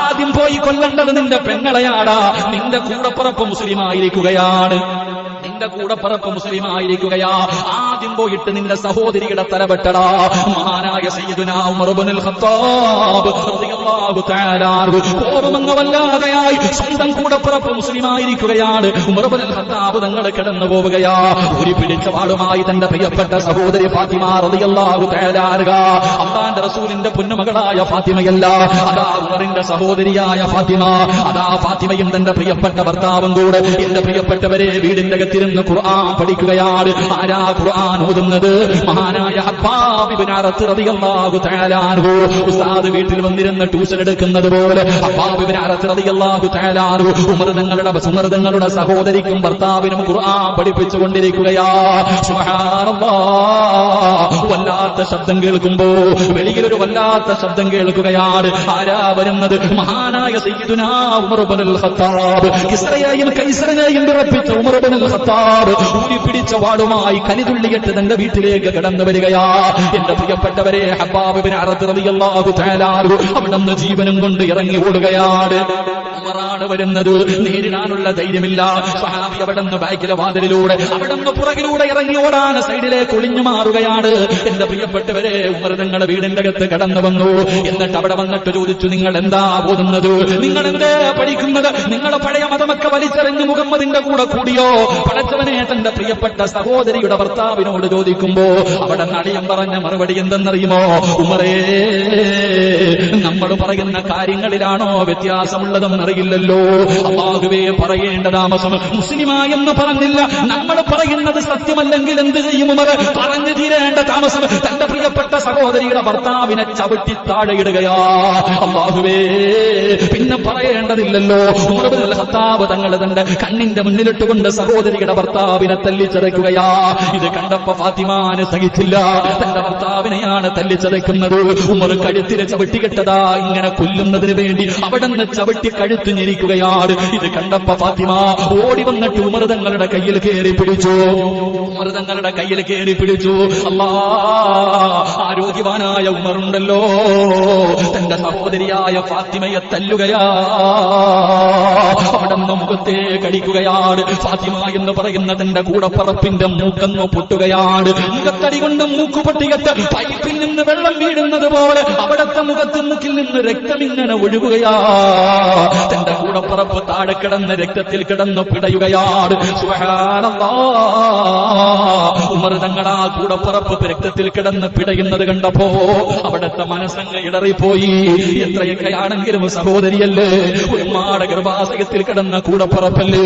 ആദ്യം പോയി കൊല്ലേണ്ടത് നിന്റെ പെങ്ങളെയാടാ. നിന്റെ കൂടപ്പുറപ്പ് മുസ്ലിമായിരിക്കുകയാണ്, നിന്റെ കൂടപ്പുറപ്പ് മുസ്ലിമായിരിക്കുകയാ. ആദ്യം പോയിട്ട് നിന്റെ സഹോദരിയുടെ തല വെട്ടടാ. മഹാനായ സയ്യിദുനാ ഉമർ ഇബ്നുൽ ഖത്താബ് റളിയല്ലാഹു തആല അൻഹു കോപമങ്ങവല്ലാതെയായി സ്വന്തം കൂടപ്പുറപ്പ് മുസ്ലിമായിരിക്കുകയാണ്. ഉമർ ഇബ്നുൽ ഖത്താബ് തങ്ങൾ കിടന്നു പോവുകയാ. ഒരു പിടിച്ച വാളുമായി തന്റെ പ്രിയപ്പെട്ട സഹോദരി ഫാത്തിമ റളിയല്ലാഹു തആല അൻഹ, അല്ലാഹുവിന്റെ റസൂലിന്റെ പൊന്നുമകളായ ഫാത്തിമയല്ല, അതാ ഉമറിന്റെ സഹോദരിയായ ഫാത്തിമ, അതാ ഫാത്തിമയും തന്റെ പ്രിയപ്പെട്ട ഭർത്താവും കൂടെ എന്റെ പ്രിയപ്പെട്ടവരെ വീടിന്റെ അകത്തിരുന്ന് ഖുർആൻ പഠിക്കുകയാണ്. ആരാ ഖുർആൻ ഓതുന്നത്? മഹാനായ ഹബ്ബാബ് ഇബ്നു അറത്ത് റളിയല്ലാഹു തആല അൻഹു. ഉസ്താദ് വീട്ടിൽ വന്നിരുന്ന് ട്യൂഷൻ എടുക്കുന്നത് പോലെ ഹബ്ബാബ് ഇബ്നു അറത്ത് റളിയല്ലാഹു തആല അൻഹു ഉമർ തങ്ങളുടെ സഹോദരിക്കും ഭർത്താവിനും ഖുർആൻ പഠിപ്പിച്ചുകൊണ്ടിരിക്കുകയാ. സുബ്ഹാനല്ലാഹ്, വല്ലാത്ത ശബ്ദം കേൾക്കുമ്പോ വെളിയിലൊരു വല്ലാത്ത ശബ്ദം കേൾക്കുകയാണ്. ആരാ വരുന്നത്? മഹാനായ സയ്യിദുനാ ഉമർ ഇബ്നുൽ ഖത്താബ്. കിസ്റയെയും കൈസറിനെയും വിറപ്പിച്ച ഉമർ ഇബ്നുൽ ഖത്താബ് ഊരിപ്പിടിച്ച വാളുമായി കലിതുള്ളിയിട്ട് തന്റെ വീട്ടിലേക്ക് കടന്നു വരികയാ. എന്റെ പ്രിയപ്പെട്ടവരെ, ഹബ്ബാബ് ഇബ്നു അറത്ത് റളിയല്ലാഹു തആല അൻഹു അവിടുന്ന് ജീവനും കൊണ്ട് ഇറങ്ങി ഓടുകയാണ്. ഉമറാണ് വരുന്നത്, നേരിടാനുള്ള ധൈര്യമില്ല. സ്വഹാബി അവിടുന്ന് ബാക്കിലെ വാതിലിലൂടെ അവിടുന്ന് പുറകിലൂടെ ഇറങ്ങി ഓടാൻ സൈഡിലേക്ക് ഒളിഞ്ഞു മാറുകയാണ്. എന്റെ പ്രിയപ്പെട്ടവരെ, ഉമർ തങ്ങളുടെ വീടിന്റെ അകത്ത് കടന്നു വന്നു. എന്നിട്ട് അവിടെ വന്നിട്ട് ചോദിച്ചു, നിങ്ങൾ എന്താ ഓതുന്നത്? നിങ്ങൾ എന്താ പഠിക്കുന്നത്? നിങ്ങളെ പഴയ മതമൊക്കെ വലിച്ചെറിഞ്ഞ് മുഹമ്മദിന്റെ കൂടെ കൂടിയോ? പടച്ചവനെ തന്റെ പ്രിയപ്പെട്ട സഹോദരിയുടെ ഭർത്താവിനോട് ചോദിക്കുമ്പോ അവിടെ നടിയൻ പറഞ്ഞ മറുപടി എന്തെന്നറിയുമോ? ഉമറേ, നമ്മൾ പറയുന്ന കാര്യങ്ങളിലാണോ വ്യത്യാസമുള്ളതെന്ന് അറിയില്ലല്ലോ. അല്ലാഹുവേ, പറയേണ്ട താമസം മുസ്ലിമായെന്ന് പറഞ്ഞില്ല. നമ്മൾ പറയുന്നത് സത്യമല്ലെങ്കിൽ എന്ത് ചെയ്യും ഉമർ? പറഞ്ഞു തീരേണ്ട താമസം തന്റെ പ്രിയപ്പെട്ട സഹോദരിയുടെ ഭർത്താവിനെ ചവിട്ടി താഴെയിടുകയാ. അല്ലാഹുവേ, പിന്നെ പറയേണ്ടതില്ലല്ലോ. ഉമർ ഇബ്നുൽ ഖത്താബ് തങ്ങൾ തന്റെ കണ്ണിന്റെ മുന്നിലിട്ടുകൊണ്ട് സഹോദരിയുടെ ഭർത്താവിനെ തല്ലിച്ചതയ്ക്കുകയാ. ഇത് കണ്ടപ്പോ ഫാത്തിമാന് സഹിച്ചില്ല. തന്റെ ഭർത്താവിനെയാണ് തല്ലിച്ചതയ്ക്കുന്നത്. ഉമർ കഴുത്തിലെ ചവിട്ടികെട്ടതാ ഇങ്ങനെ കൊല്ലുന്നതിന് വേണ്ടി അവിടുന്ന് ചവിട്ടി കഴുത്ത് ഞെരിക്കുകയാണ്. ഇത് കണ്ടപ്പോ ഫാത്തിമ ഓടി വന്നിട്ട് ഉമർ തങ്ങളുടെ കയ്യിൽ കയറി പിടിച്ചു. ഉമർ തങ്ങളുടെ കയ്യിൽ കയറി പിടിച്ചു. അല്ലാ, ആരോഗ്യവാനായ ഉമറുണ്ടല്ലോ തന്റെ സഹോദരിയായ ഫാത്തിമയെ തല്ലുകയാ. അവിടുന്ന് മുഖത്തെ കടിക്കുകയാണ്. ഫാത്തിമ എന്ന് പറയുന്ന തന്റെ കൂടപ്പറപ്പിന്റെ മൂക്കന്ന് പൊട്ടുകയാണ്. മുഖത്തടി കൊണ്ട് മൂക്ക് പൊട്ടികത്ത് പൈപ്പിൽ നിന്ന് വെള്ളം വീഴുന്നത് പോലെ അവിടുത്തെ മുഖത്ത് മൂക്കിൽ നിന്ന് രക്തം ഇങ്ങനെ ഒഴുകുകയാ. തന്റെ കൂടപ്പറപ്പ് താഴെ കിടന്ന് രക്തത്തിൽ കിടന്ന് പിടയുകയാണ്. സുബ്ഹാനല്ലാഹ്, ഉമർ തങ്ങളാ കൂടപ്പറപ്പ് രക്തത്തിൽ കിടന്ന് പിടയുന്നത് കണ്ടപ്പോ അവിടുത്തെ മനസ്സങ്ങ് ഇടറിപ്പോയി. എത്രയൊക്കെയാണെങ്കിലും സഹോദരിയല്ലേ, ഒരുപാട് ഗർഭാശയത്തിൽ കിടന്ന കൂടപ്പറപ്പല്ലേ.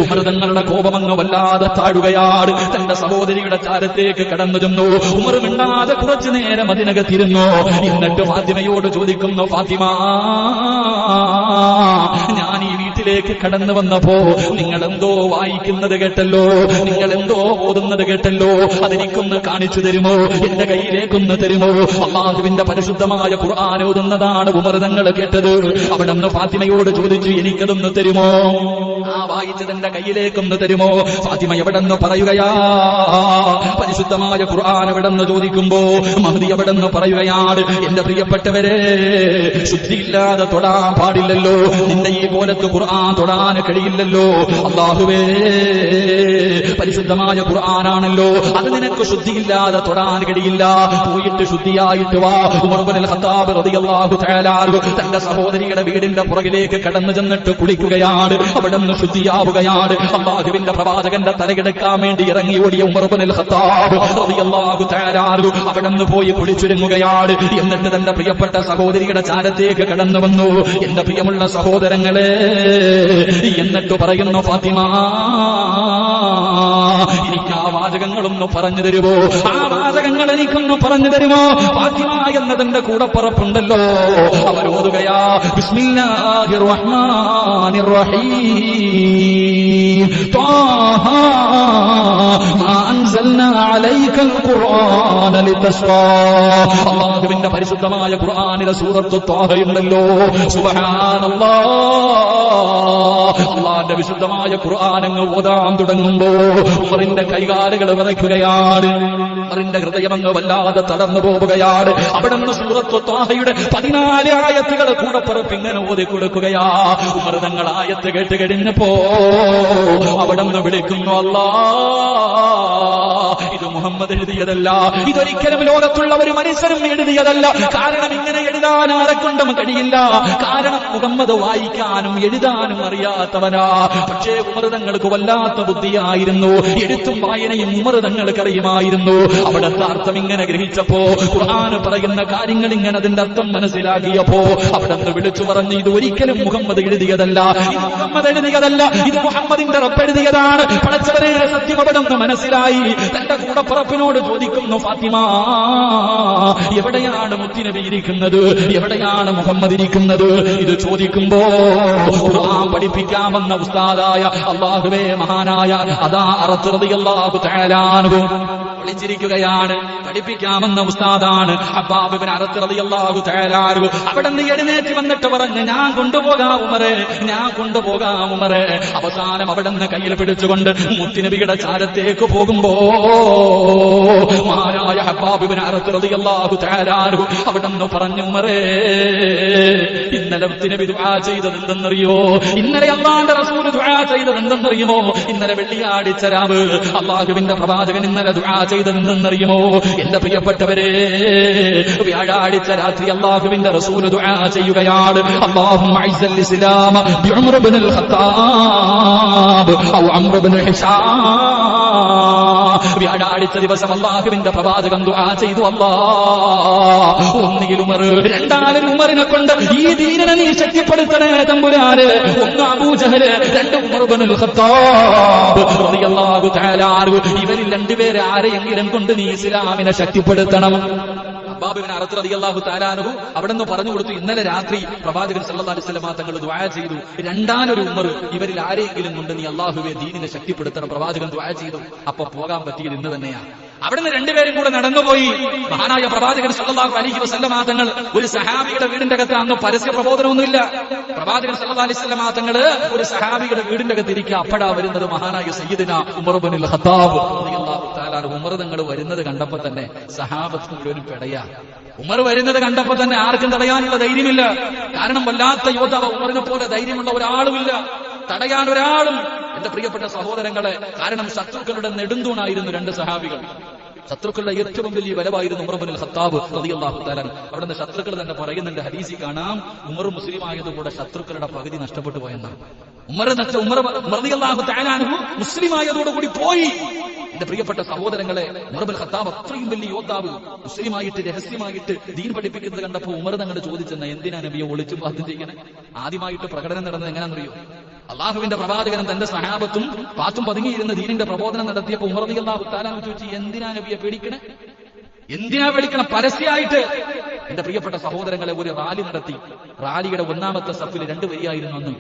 ഉമർ തങ്ങളുടെ കോപമങ്ങ് മുഖമൊന്ന് വല്ലാതെ താഴുകയാണ്. തന്റെ സഹോദരിയുടെ ചാരത്തേക്ക് കടന്നു ചെന്നു. ഉമർ മിണ്ടാതെ കുറച്ചു നേരം അതിനകത്തിരുന്നു. എന്നിട്ട് ഫാത്തിമയോട് ചോദിക്കുന്നു, ഫാത്തിമ, ഞാൻ ഈ വീട്ടിലേക്ക് കടന്നു വന്നപ്പോ നിങ്ങൾ എന്തോ വായിക്കുന്നത് കേട്ടല്ലോ, നിങ്ങൾ എന്തോ ഓതുന്നത് കേട്ടല്ലോ, അതെനിക്കൊന്ന് കാണിച്ചു തരുമോ? എന്റെ കയ്യിലേക്കൊന്ന് തരുമോ? അല്ലാഹുവിന്റെ പരിശുദ്ധമായ ഖുർആൻ ഓതുന്നതാണ് ഉമർ തങ്ങൾ കേട്ടത്. അവിടെ നിന്ന് ഫാത്തിമയോട് ചോദിച്ചു, എനിക്കതൊന്ന് തരുമോ? ആ വായിച്ചതെന്റെ കയ്യിലേക്കൊന്ന് തരുമോ? ഫാത്തിമ എവിടെ നിന്ന് പറയുകയാ, പരിശുദ്ധമായ ഖുർആൻ എവിടെ നിന്ന് ചോദിക്കുമ്പോ മഹദി എവിടെ നിന്ന് പറയുകയാണ്, എന്റെ പ്രിയപ്പെട്ടവരെ, ശുദ്ധിയില്ലാതെ തൊടാൻ പാടില്ലല്ലോ, നിന്റെ ഈ പോലത്ത് ഖുർആൻ തൊടാൻ കഴിയില്ലല്ലോ. അല്ലാഹുവേ, പരിശുദ്ധമായ ഖുർആനാണല്ലോ, അത് നിനക്ക് ശുദ്ധിയില്ലാതെ തൊടാൻ കഴിയില്ല. പോയിട്ട് ശുദ്ധിയായിട്ട് വാ. ഉമർ ഇബ്നുൽ ഖത്താബ് റളിയല്ലാഹു തആല തന്റെ സഹോദരിയുടെ വീടിന്റെ പുറകിലേക്ക് കടന്നു ചെന്നിട്ട് കുളിക്കുകയാണ്. അവിടെ നിന്ന് ശുദ്ധിയാവുകയാണ്. അല്ലാഹുവിന്റെ പ്രവാചകന്റെ തലകിടക്കാൻ വേണ്ടി ഇറങ്ങി ഓടിയ ഉമർ ഇബ്നുൽ ഖത്താബ് റളിയല്ലാഹു തആല അവിടെ നിന്ന് പോയി കുളിച്ചൊരുങ്ങുകയാണ്. എന്നിട്ട് തന്റെ പ്രിയപ്പെട്ട സഹോദരിയുടെ ചാരത്തേക്ക് കടന്നു വന്നു. എന്റെ പ്രിയമുള്ള സഹോദരങ്ങളെ, എന്നിട്ട് പറയുന്നു, ഫാത്തിമ, എനിക്ക് ആ വാചകങ്ങളൊന്ന് പറഞ്ഞു തരുമോ? ആ വാചകങ്ങൾ എനിക്കൊന്ന് പറഞ്ഞു തരുമോ? ഫാത്തിമ എന്നതിന്റെ കൂടപ്പറപ്പുണ്ടല്ലോ, അവരോതുകയാ, ബിസ്മില്ലാഹിർ റഹ്മാനിർ റഹീം, ത്വാഹ മാ അൻസൽനാ അലൈക്കൽ ഖുർആന ലിതസ്ഖാ. അല്ലാഹുവിന്റെ പരിശുദ്ധമായ ഖുർആനിലെ സൂറത്ത് ത്വാഹയുണ്ടല്ലോ, സുബ്ഹാനല്ലാഹ്, അല്ലാഹുവിന്റെ വിശുദ്ധമായ ഖുർആൻ അങ്ങ് ഓതാൻ തുടങ്ങുമ്പോ ഉമറിന്റെ കൈകാലുകൾ വിറയ്ക്കുകയാണ്. ഉമറിന്റെ ഹൃദയമങ്ങ് വല്ലാതെ തളർന്നു പോവുകയാണ്. അവിടെ നിന്ന് സൂറത്ത് ത്വാഹയുടെ 14 ആയത്തുകൾ കൂടപ്പുറപ്പ് ഇങ്ങനെ ഓതി കൊടുക്കുകയാ. ഉമർ തങ്ങൾ ആയത്ത് കേട്ട് കഴിഞ്ഞപ്പോ അവിടെ നിന്ന് വിളിക്കുന്നു, അല്ലാഹ്, ഇത് മുഹമ്മദ് എഴുതിയതല്ല, ഇതൊരിക്കലും ലോകത്തുള്ള ഒരു മനുഷ്യരും എഴുതിയതല്ല. കാരണം ഇങ്ങനെ എഴുതാൻ ആരെക്കൊണ്ടും കഴിയില്ല. കാരണം മുഹമ്മദ് വായിക്കാനും എഴുതാനും അറിയാത്തവനാ. പക്ഷേ ഉമർ തങ്ങൾക്ക് വല്ലാത്ത ബുദ്ധിയായിരുന്നു. എഴുത്തും വായനയും ഉമർ തങ്ങൾക്ക് അറിയുമായിരുന്നു. അവിടുത്തെ അർത്ഥം ഇങ്ങനെ ഗ്രഹിച്ചപ്പോ, ഖുർആൻ പറയുന്ന കാര്യങ്ങൾ ഇങ്ങനെ അതിന്റെ അർത്ഥം മനസ്സിലാക്കിയപ്പോ അവിടെ നിന്ന് വിളിച്ചു പറഞ്ഞു, ഇത് ഒരിക്കലും മുഹമ്മദ് എഴുതിയതല്ല, ഇത് മുഹമ്മദ് എഴുതിയതല്ല, ഇത് മുഹമ്മദിന്റെ റബ്ബ് എഴുതിയതാണ്. പടച്ചവരെ, സത്യം അവിടെ നിന്ന് മനസ്സിലായി. തന്റെ കൂടപ്പുറപ്പിനോട് ചോദിക്കുന്നു, ഫാത്തിമ, എവിടെയാണ് മുത്തുനബി ഇരിക്കുന്നത്? എവിടെയാണ് മുഹമ്മദ് ഇരിക്കുന്നത്? ഇത് ചോദിക്കുമ്പോ ഖുർആൻ പഠിപ്പിക്കാമെന്ന ഉസ്താദായ അല്ലാഹുവേ, മഹാനായ അദാ അറത്ത് റളിയല്ലാഹു തആല അൻഹു വിളിച്ചിരിക്കുകയാണ്. പഠിപ്പിക്കാമെന്ന ഉസ്താദാണ് ഹബ്ബാബ് ഇബ്നു അറത്ത് റളിയല്ലാഹു തആല അൻഹു. അവിടെ നിന്ന് എഴുന്നേറ്റ് വന്നിട്ട് പറഞ്ഞു, ഞാൻ കൊണ്ടുപോകാം ഉമറേ, ഞാൻ കൊണ്ടുപോകാം ഉമറേ. അവസാനം അവിടെ നിന്ന് കയ്യിൽ പിടിച്ചുകൊണ്ട് മുത്തുനബിയുടെ ചാരത്തേക്ക് പോകുമ്പോ മഹാനായ ഹബ്ബാബ് ഇബ്നു അറത്ത് റളിയല്ലാഹു തആല അൻഹു അവിടെ നിന്ന് പറഞ്ഞു, ഉമറേ, ഇന്നലെ മുത്തുനബി ദുആ ചെയ്തത് എന്തെന്നറിയോ? ഇന്നലെ അല്ലാഹുവിന്റെ റസൂൽ ദുആ ചെയ്തത് എന്തെന്നറിയുമോ? ഇന്നലെ വെള്ളിയാഴ്ച രാവ് അല്ലാഹുവിന്റെ പ്രവാചകൻ ഇന്നലെ ദുആ ചെയ്തത് എന്തെന്നറിയുമോ? എന്റെ പ്രിയപ്പെട്ടവരെ, വ്യാഴാഴ്ച രാത്രി അല്ലാഹുവിന്റെ റസൂൽ ദുആ ചെയ്യുകയാണ്, അല്ലാഹുമ്മ അഇസ്സൽ ഇസ്ലാമ ബിഉമർ ഇബ്നുൽ ഖത്താബ് ഔ അംർ ഇബ്നുൽ ഹിഷാം. വ്യാഴാഴ്ച ദിവസം അല്ലാഹുവിന്റെ പ്രവാചകൻ ദുആ ചെയ്തു, അല്ലാഹ്, ഒന്നുകിൽ ഉമർ, രണ്ടാമത് ഉമറിനെ കൊണ്ട് ഈ ദീനിനെ നീ ശക്തിപ്പെടുത്തണേ തമ്പുരാന്. ഒന്ന് അബൂജഹൽ, രണ്ട് ഉമർ ഇബ്നുൽ ഖത്താബ് റളിയല്ലാഹു തആല അൻഹു. ഇവരിൽ രണ്ടുപേരെ ആരെയെങ്കിലും കൊണ്ട് നീ ഇസ്ലാമിനെ ശക്തിപ്പെടുത്തണം. ഹബ്ബാബ് ഇബ്നു അറത്ത് റളിയല്ലാഹു തആല അൻഹു അവിടെ നിന്ന് പറഞ്ഞു കൊടുത്തു, ഇന്നലെ രാത്രി പ്രവാചകൻ സല്ലല്ലാഹു അലൈഹി വസല്ലം തങ്ങൾ ദുആ ചെയ്തു, രണ്ടാമതൊരു ഉമർ, ഇവരിൽ ആരെയെങ്കിലും കൊണ്ട് നീ അല്ലാഹുവേ ദീനിനെ ശക്തിപ്പെടുത്തണം. പ്രവാചകൻ ദുആ ചെയ്തു. അപ്പൊ പോകാൻ പറ്റിയത് ഇന്ന് തന്നെയാണ്. അവിടുന്ന് രണ്ടുപേരും കൂടെ നടന്നുപോയി. മഹാനായ പ്രവാചകൻ സല്ലല്ലാഹു അലൈഹി വസല്ലം തങ്ങൾ ഒരു സഹാബിയുടെ വീടിന്റെ അകത്ത്, അന്ന് പരസ്യ പ്രബോധനമൊന്നുമില്ല, പ്രവാചകൻ സല്ലല്ലാഹു അലൈഹി വസല്ലം തങ്ങൾ ഒരു സഹാബിയുടെ വീടിന്റെ അകത്ത് ഇരിക്കുക. അപ്പോഴാ വരുന്നത് മഹാനായ സയ്യിദുനാ ഉമർ ഇബ്നുൽ ഖത്താബ് റളിയല്ലാഹു തആല അൻഹു. ഉമർ തങ്ങൾ വരുന്നത് കണ്ടപ്പോ തന്നെ സഹാബത്ത് മുഴുവനും പെടയാ. ഉമർ വരുന്നത് കണ്ടപ്പോ തന്നെ ആർക്കും തടയാനുള്ള ധൈര്യമില്ല. കാരണം വല്ലാത്ത യോദ്ധാവ്, ഉമറിനെ പോലെ ധൈര്യമുള്ള ഒരാളുമില്ല, തടയാൻ ഒരാളും. എന്റെ പ്രിയപ്പെട്ട സഹോദരങ്ങളെ, കാരണം ശത്രുക്കളുടെ നെടുന്തൂണായിരുന്നു രണ്ട് സഹാബികൾ. ശത്രുക്കളുടെ ഏറ്റവും വലിയ ബലമായിരുന്നു ഉമർ ഇബ്നുൽ ഖത്താബ് റളിയല്ലാഹു തആല. അവിടുന്ന് ശത്രുക്കൾ തന്നെ പറയുന്നുണ്ട്, ഹദീസിൽ കാണാം, ഉമർ മുസ്ലിം ആയതുകൂടെ ശത്രുക്കളുടെ പകുതി നഷ്ടപ്പെട്ടു പോയെന്നാണ്. ഉമർ റളിയല്ലാഹു തആല അൻഹു മുസ്ലിം ആയതോടുകൂടി പോയി. എന്റെ പ്രിയപ്പെട്ട സഹോദരങ്ങളെ, ഉമർ ഇബ്നുൽ ഖത്താബ് അത്രയും വലിയ യോദ്ധാവ്, മുസ്ലിമായിട്ട് രഹസ്യമായിട്ട് ദീൻ പഠിപ്പിക്കുന്നത് കണ്ടപ്പോൾ ഉമർ തങ്ങൾ ചോദിച്ചെന്ന, എന്തിനാ നബിയെ ഒളിച്ചും പാത്തും ചെയ്യണേ? ആദ്യമായിട്ട് പ്രകടനം നടന്നത് എങ്ങനെയാണെന്നറിയോ? അള്ളാഹുവിന്റെ പ്രവാചകനും തന്റെ സഹാബത്തും പാത്തും പതുങ്ങിയിരുന്ന ദീനിന്റെ പ്രബോധനം നടത്തിയപ്പോൾ ഉമർ റളിയല്ലാഹു തആല ചോദിച്ചു, എന്തിനാ നബിയെ പേടിക്കണേ? എന്തിനാ പേടിക്കണം? പരസ്യമായിട്ട്. എന്റെ പ്രിയപ്പെട്ട സഹോദരങ്ങളെ, ഒരു റാലി നടത്തി. റാലിയുടെ ഒന്നാമത്തെ സഫിൽ 2 വരിയായിരുന്നു അന്ന്.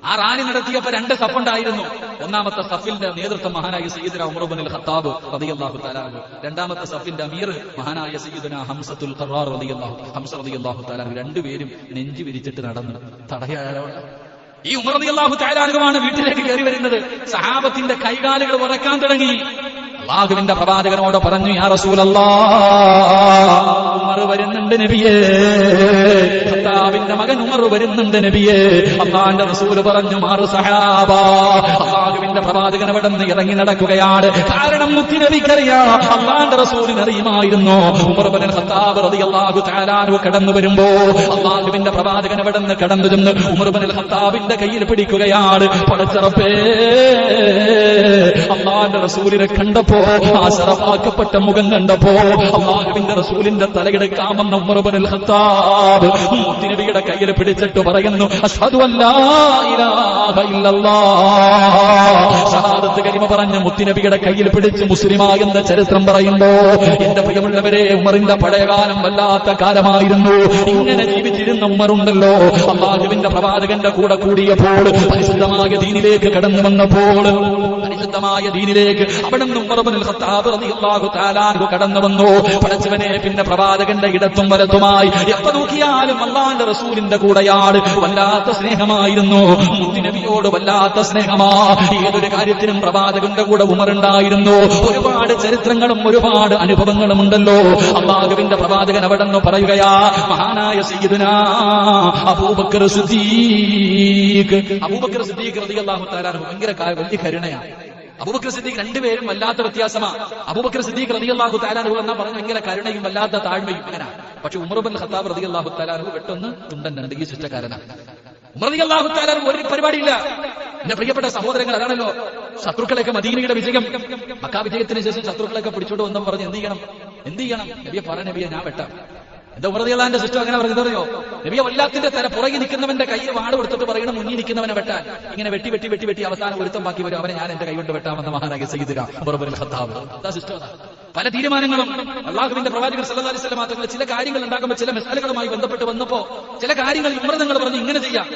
ആ റാലി നടത്തിയപ്പോ 2 സഫുണ്ടായിരുന്നു. ഒന്നാമത്തെ സഫിന്റെ നേതൃത്വം മഹാനായ സയ്യിദുന ഉമർ ഇബ്നുൽ ഖത്താബ് റളിയല്ലാഹു തആല അൻഹു, രണ്ടാമത്തെ സഫിന്റെ അമീർ മഹാനായ സയ്യിദുന ഹംസത്തുൽ ഖറാർ ഹംസ റളിയല്ലാഹു തആല അൻഹു. 2 പേരും നെഞ്ചു വിരിച്ചിട്ട് നടന്നു. തടയാളോടെ ഈ ഉമർ റളിയല്ലാഹു തആല അൻഹുവാണ് വീട്ടിലേക്ക് കയറി വരുന്നത്. സഹാബത്തിന്റെ കൈകാലുകൾ ഉറക്കാൻ തുടങ്ങി. അല്ലാഹുവിന്റെ പ്രവാചകനോട് പറഞ്ഞു, യാ റസൂലല്ലാഹ്, ഉമർ വരുന്നുണ്ട് നബിയേ, ഖത്താബിന്റെ മകൻ ഉമർ വരുന്നുണ്ട് നബിയേ. അല്ലാഹുവിന്റെ റസൂൽ പറഞ്ഞു, മാറു സഹാബ. അല്ലാഹുവിന്റെ പ്രവാചകൻ അവിടെ നിന്ന് ഇറങ്ങി നടക്കുകയാണ്. കാരണം മുത്തുനബിക്കറിയാം, അല്ലാഹുവിന്റെ റസൂലിന് അറിയുമായിരുന്നു ഉമർ ഇബ്നുൽ ഖത്താബ് റളിയല്ലാഹു തആല അൻഹു കടന്നു വരുമ്പോ അല്ലാഹുവിന്റെ പ്രവാചകൻ അവിടെ നിന്ന് കടന്നു ചെന്ന് ഉമർ ഇബ്നുൽ ഖത്താബിന്റെ കയ്യിൽ പിടിക്കുകയാണ്. പടച്ചറപ്പേ, അല്ലാഹുവിന്റെ റസൂലിനെ കണ്ടപ്പോ, ആ ശറഫാക്കപ്പെട്ട മുഖം കണ്ടപ്പോ അല്ലാഹുവിന്റെ റസൂലിന്റെ തലയെടുക്കാമെന്ന ഉമർ ഇബ്നുൽ ഖത്താബ് മുത്തുനബിയുടെ കയ്യിൽ പിടിച്ചിട്ട് പറയുന്നു, അശ്ഹദു അല്ലാ ഇലാഹ ഇല്ലല്ലാഹ്. ഷഹാദത്ത് കലിമ പറഞ്ഞ മുത്തുനബിയുടെ കയ്യിൽ പിടിച്ച് മുസ്ലിമായെന്ന ചരിത്രം പറയുമ്പോ, എന്റെ പ്രിയമുള്ളവരെ, ഉമറിന്റെ പഴയകാലം വല്ലാത്ത കാലമായിരുന്നു. ഇങ്ങനെ ജീവിച്ചിരുന്ന ഉമറുണ്ടല്ലോ, അല്ലാഹുവിന്റെ പ്രവാചകന്റെ കൂടെ കൂടിയപ്പോൾ, പരിശുദ്ധമായ ദീനിലേക്ക് കടന്നു വന്നപ്പോൾ, പരിശുദ്ധമായ ദീനിലേക്ക് അവിടെ നിന്ന് ഉമർ ഇബ്നുൽ ഖത്താബ് റളിയല്ലാഹു തആല അൻഹു കടന്നു വന്നു. പടച്ചവനെ, പിന്നെ പ്രവാചകന്റെ ഇടത്തും വലത്തുമായി എപ്പോ നോക്കിയാലും അല്ലാഹുവിന്റെ റസൂലിന്റെ കൂടെയാണ്. വല്ലാത്ത സ്നേഹമായിരുന്നു മുത്തുനബിയോട്, വല്ലാത്ത സ്നേഹമാ. ഏതൊരു കാര്യത്തിനും പ്രവാചകന്റെ കൂടെ ഉമർ ഉണ്ടായിരുന്നു. ഒരുപാട് ചരിത്രങ്ങളും ഒരുപാട് അനുഭവങ്ങളും ഉണ്ടല്ലോ. അല്ലാഹുവിന്റെ പ്രവാചകൻ അവിടെ നിന്ന് പറയുകയാ, മഹാനായ സയ്യിദുനാ അബൂബക്കർ സിദ്ദീഖ് റളിയല്ലാഹു തആല അൻഹു ഭയങ്കര വലിയ കരുണയാണ്. അബൂബക്കർ സിദ്ദീഖ് 2 പേരും വല്ലാത്ത വ്യത്യാസമാ. അബൂബക്കർ സിദ്ദീഖ് റളിയല്ലാഹു തആല അൻഹു എന്നാ പറഞ്ഞു ഭയങ്കര കരുണയും വല്ലാത്ത താഴ്മയും അങ്ങനെ. പക്ഷെ ഉമർ ഇബ്നുൽ ഖത്താബ് റളിയല്ലാഹു തആല അൻഹു പെട്ടെന്ന് തുണ്ടൻ 2 ഈ ശിഷ്ടക്കാരനാണ്. ഉമർ റളിയല്ലാഹു തആല അൻഹു ഒരു പരിപാടിയില്ല. എന്റെ പ്രിയപ്പെട്ട സഹോദരങ്ങൾ, അതാണല്ലോ ശത്രുക്കളൊക്കെ മദീനയുടെ വിജയം. മക്ക വിജയത്തിന് ശേഷം ശത്രുക്കളൊക്കെ പിടിച്ചോണ്ട് വന്നപ്പോൾ പറഞ്ഞു, എന്ത് ചെയ്യണം നബിയെ? പറ നബിയെ, ഞാൻ വെട്ടാം. എന്താ ഉമർ റളിയല്ലാഹുവിന്റെ സിസ്റ്റം അങ്ങനെ പറഞ്ഞറിയോ? നബിയെ വല്ലാത്തിന്റെ തല പുറകെ നിൽക്കുന്നവന്റെ കയ്യിൽ വാട് കൊടുത്തിട്ട് പറയണം, മുന്നിൽ നിൽക്കുന്നവനെ വെട്ടാൻ. ഇങ്ങനെ വെട്ടി വെട്ടി വെട്ടി വെട്ടി അവസാനം ഒരുത്തം ബാക്കി വരും, അവനെ ഞാൻ എന്റെ കൈകൊണ്ട് വെട്ടാമെന്ന മഹാനായ സയ്യിദുനാ ഉമർ ഇബ്നുൽ ഖത്താബ്. അതാ സിസ്റ്റം. പല തീരുമാനങ്ങളും അല്ലാഹുവിന്റെ പ്രവാചകൻ സല്ലല്ലാഹു അലൈഹി വസല്ലം തങ്ങൾ ചില കാര്യങ്ങൾ ഉണ്ടാക്കുമ്പോൾ, ചില മസാലകളുമായി ബന്ധപ്പെട്ട് വന്നപ്പോ ചില കാര്യങ്ങൾ ഉമർ തങ്ങൾ പറഞ്ഞു, ഇങ്ങനെ ചെയ്യാം.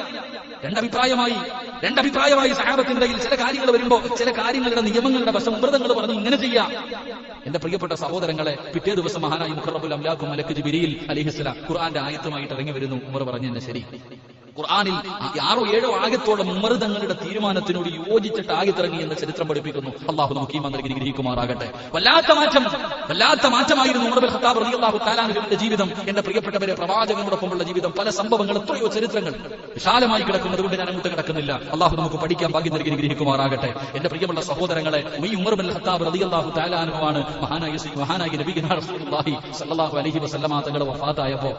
രണ്ടഭിപ്രായമായി സഹാബത്തിന്റെ ഇടയിൽ ചില കാര്യങ്ങൾ വരുമ്പോ ചില കാര്യങ്ങളുടെ നിയമങ്ങളുടെ വശം ഉമർ തങ്ങൾ പറഞ്ഞു, ഇങ്ങനെ ചെയ്യാം. എന്റെ പ്രിയപ്പെട്ട സഹോദരങ്ങളെ, പിറ്റേ ദിവസം മഹാനായ മുഖറബുൽ അംലാഖു മലക്ക് ജിബ്രീൽ അലൈഹിസ്സലാം ഖുർആന്റെ ആയത്തുമായിട്ട് ഇറങ്ങി വരുന്നു. ഉമർ പറഞ്ഞു, ശരി. ഖുർആനിൽ 6-7 ആയത്തോളം ഉമർ തങ്ങളുടെ തീരുമാനത്തിനോട് യോജിച്ചിട്ട് ആയത്തിറങ്ങി എന്ന ചരിത്രം പഠിപ്പിക്കുന്നു. അല്ലാഹു നമുക്ക് ഈമാൻ നൽകി ഗ്രഹിക്കുമാറാകട്ടെ. വല്ലാത്ത മാറ്റമായിരുന്നു ഉമർ ഇബ്നുൽ ഖത്താബ് റളിയല്ലാഹു തആല അൻഹുവിന്റെ ജീവിതം. എന്റെ പ്രിയപ്പെട്ടവരെ, പ്രവാചകനോടൊപ്പമുള്ള ജീവിതം, പല സംഭവങ്ങൾ, എത്രയോ ചരിത്രങ്ങൾ വിശാലമായി കിടക്കുന്നത് കൊണ്ട് ഞാൻ അങ്ങോട്ട് കിടക്കുന്നില്ല. അല്ലാഹു നമുക്ക് പഠിക്കാൻ ഭാഗ്യം നൽകി ഗ്രഹിക്കുമാറാകട്ടെ. എന്റെ പ്രിയമുള്ള സഹോദരങ്ങളെ, ഈ ഉമർ ഇബ്നുൽ ഖത്താബ് റളിയല്ലാഹു തആല അൻഹുവാണ് മഹാനായ നബിയുനാ റസൂലുള്ളാഹി സ്വല്ലല്ലാഹു അലൈഹി വസല്ലമ തങ്ങൾ വഫാത്തായപ്പോ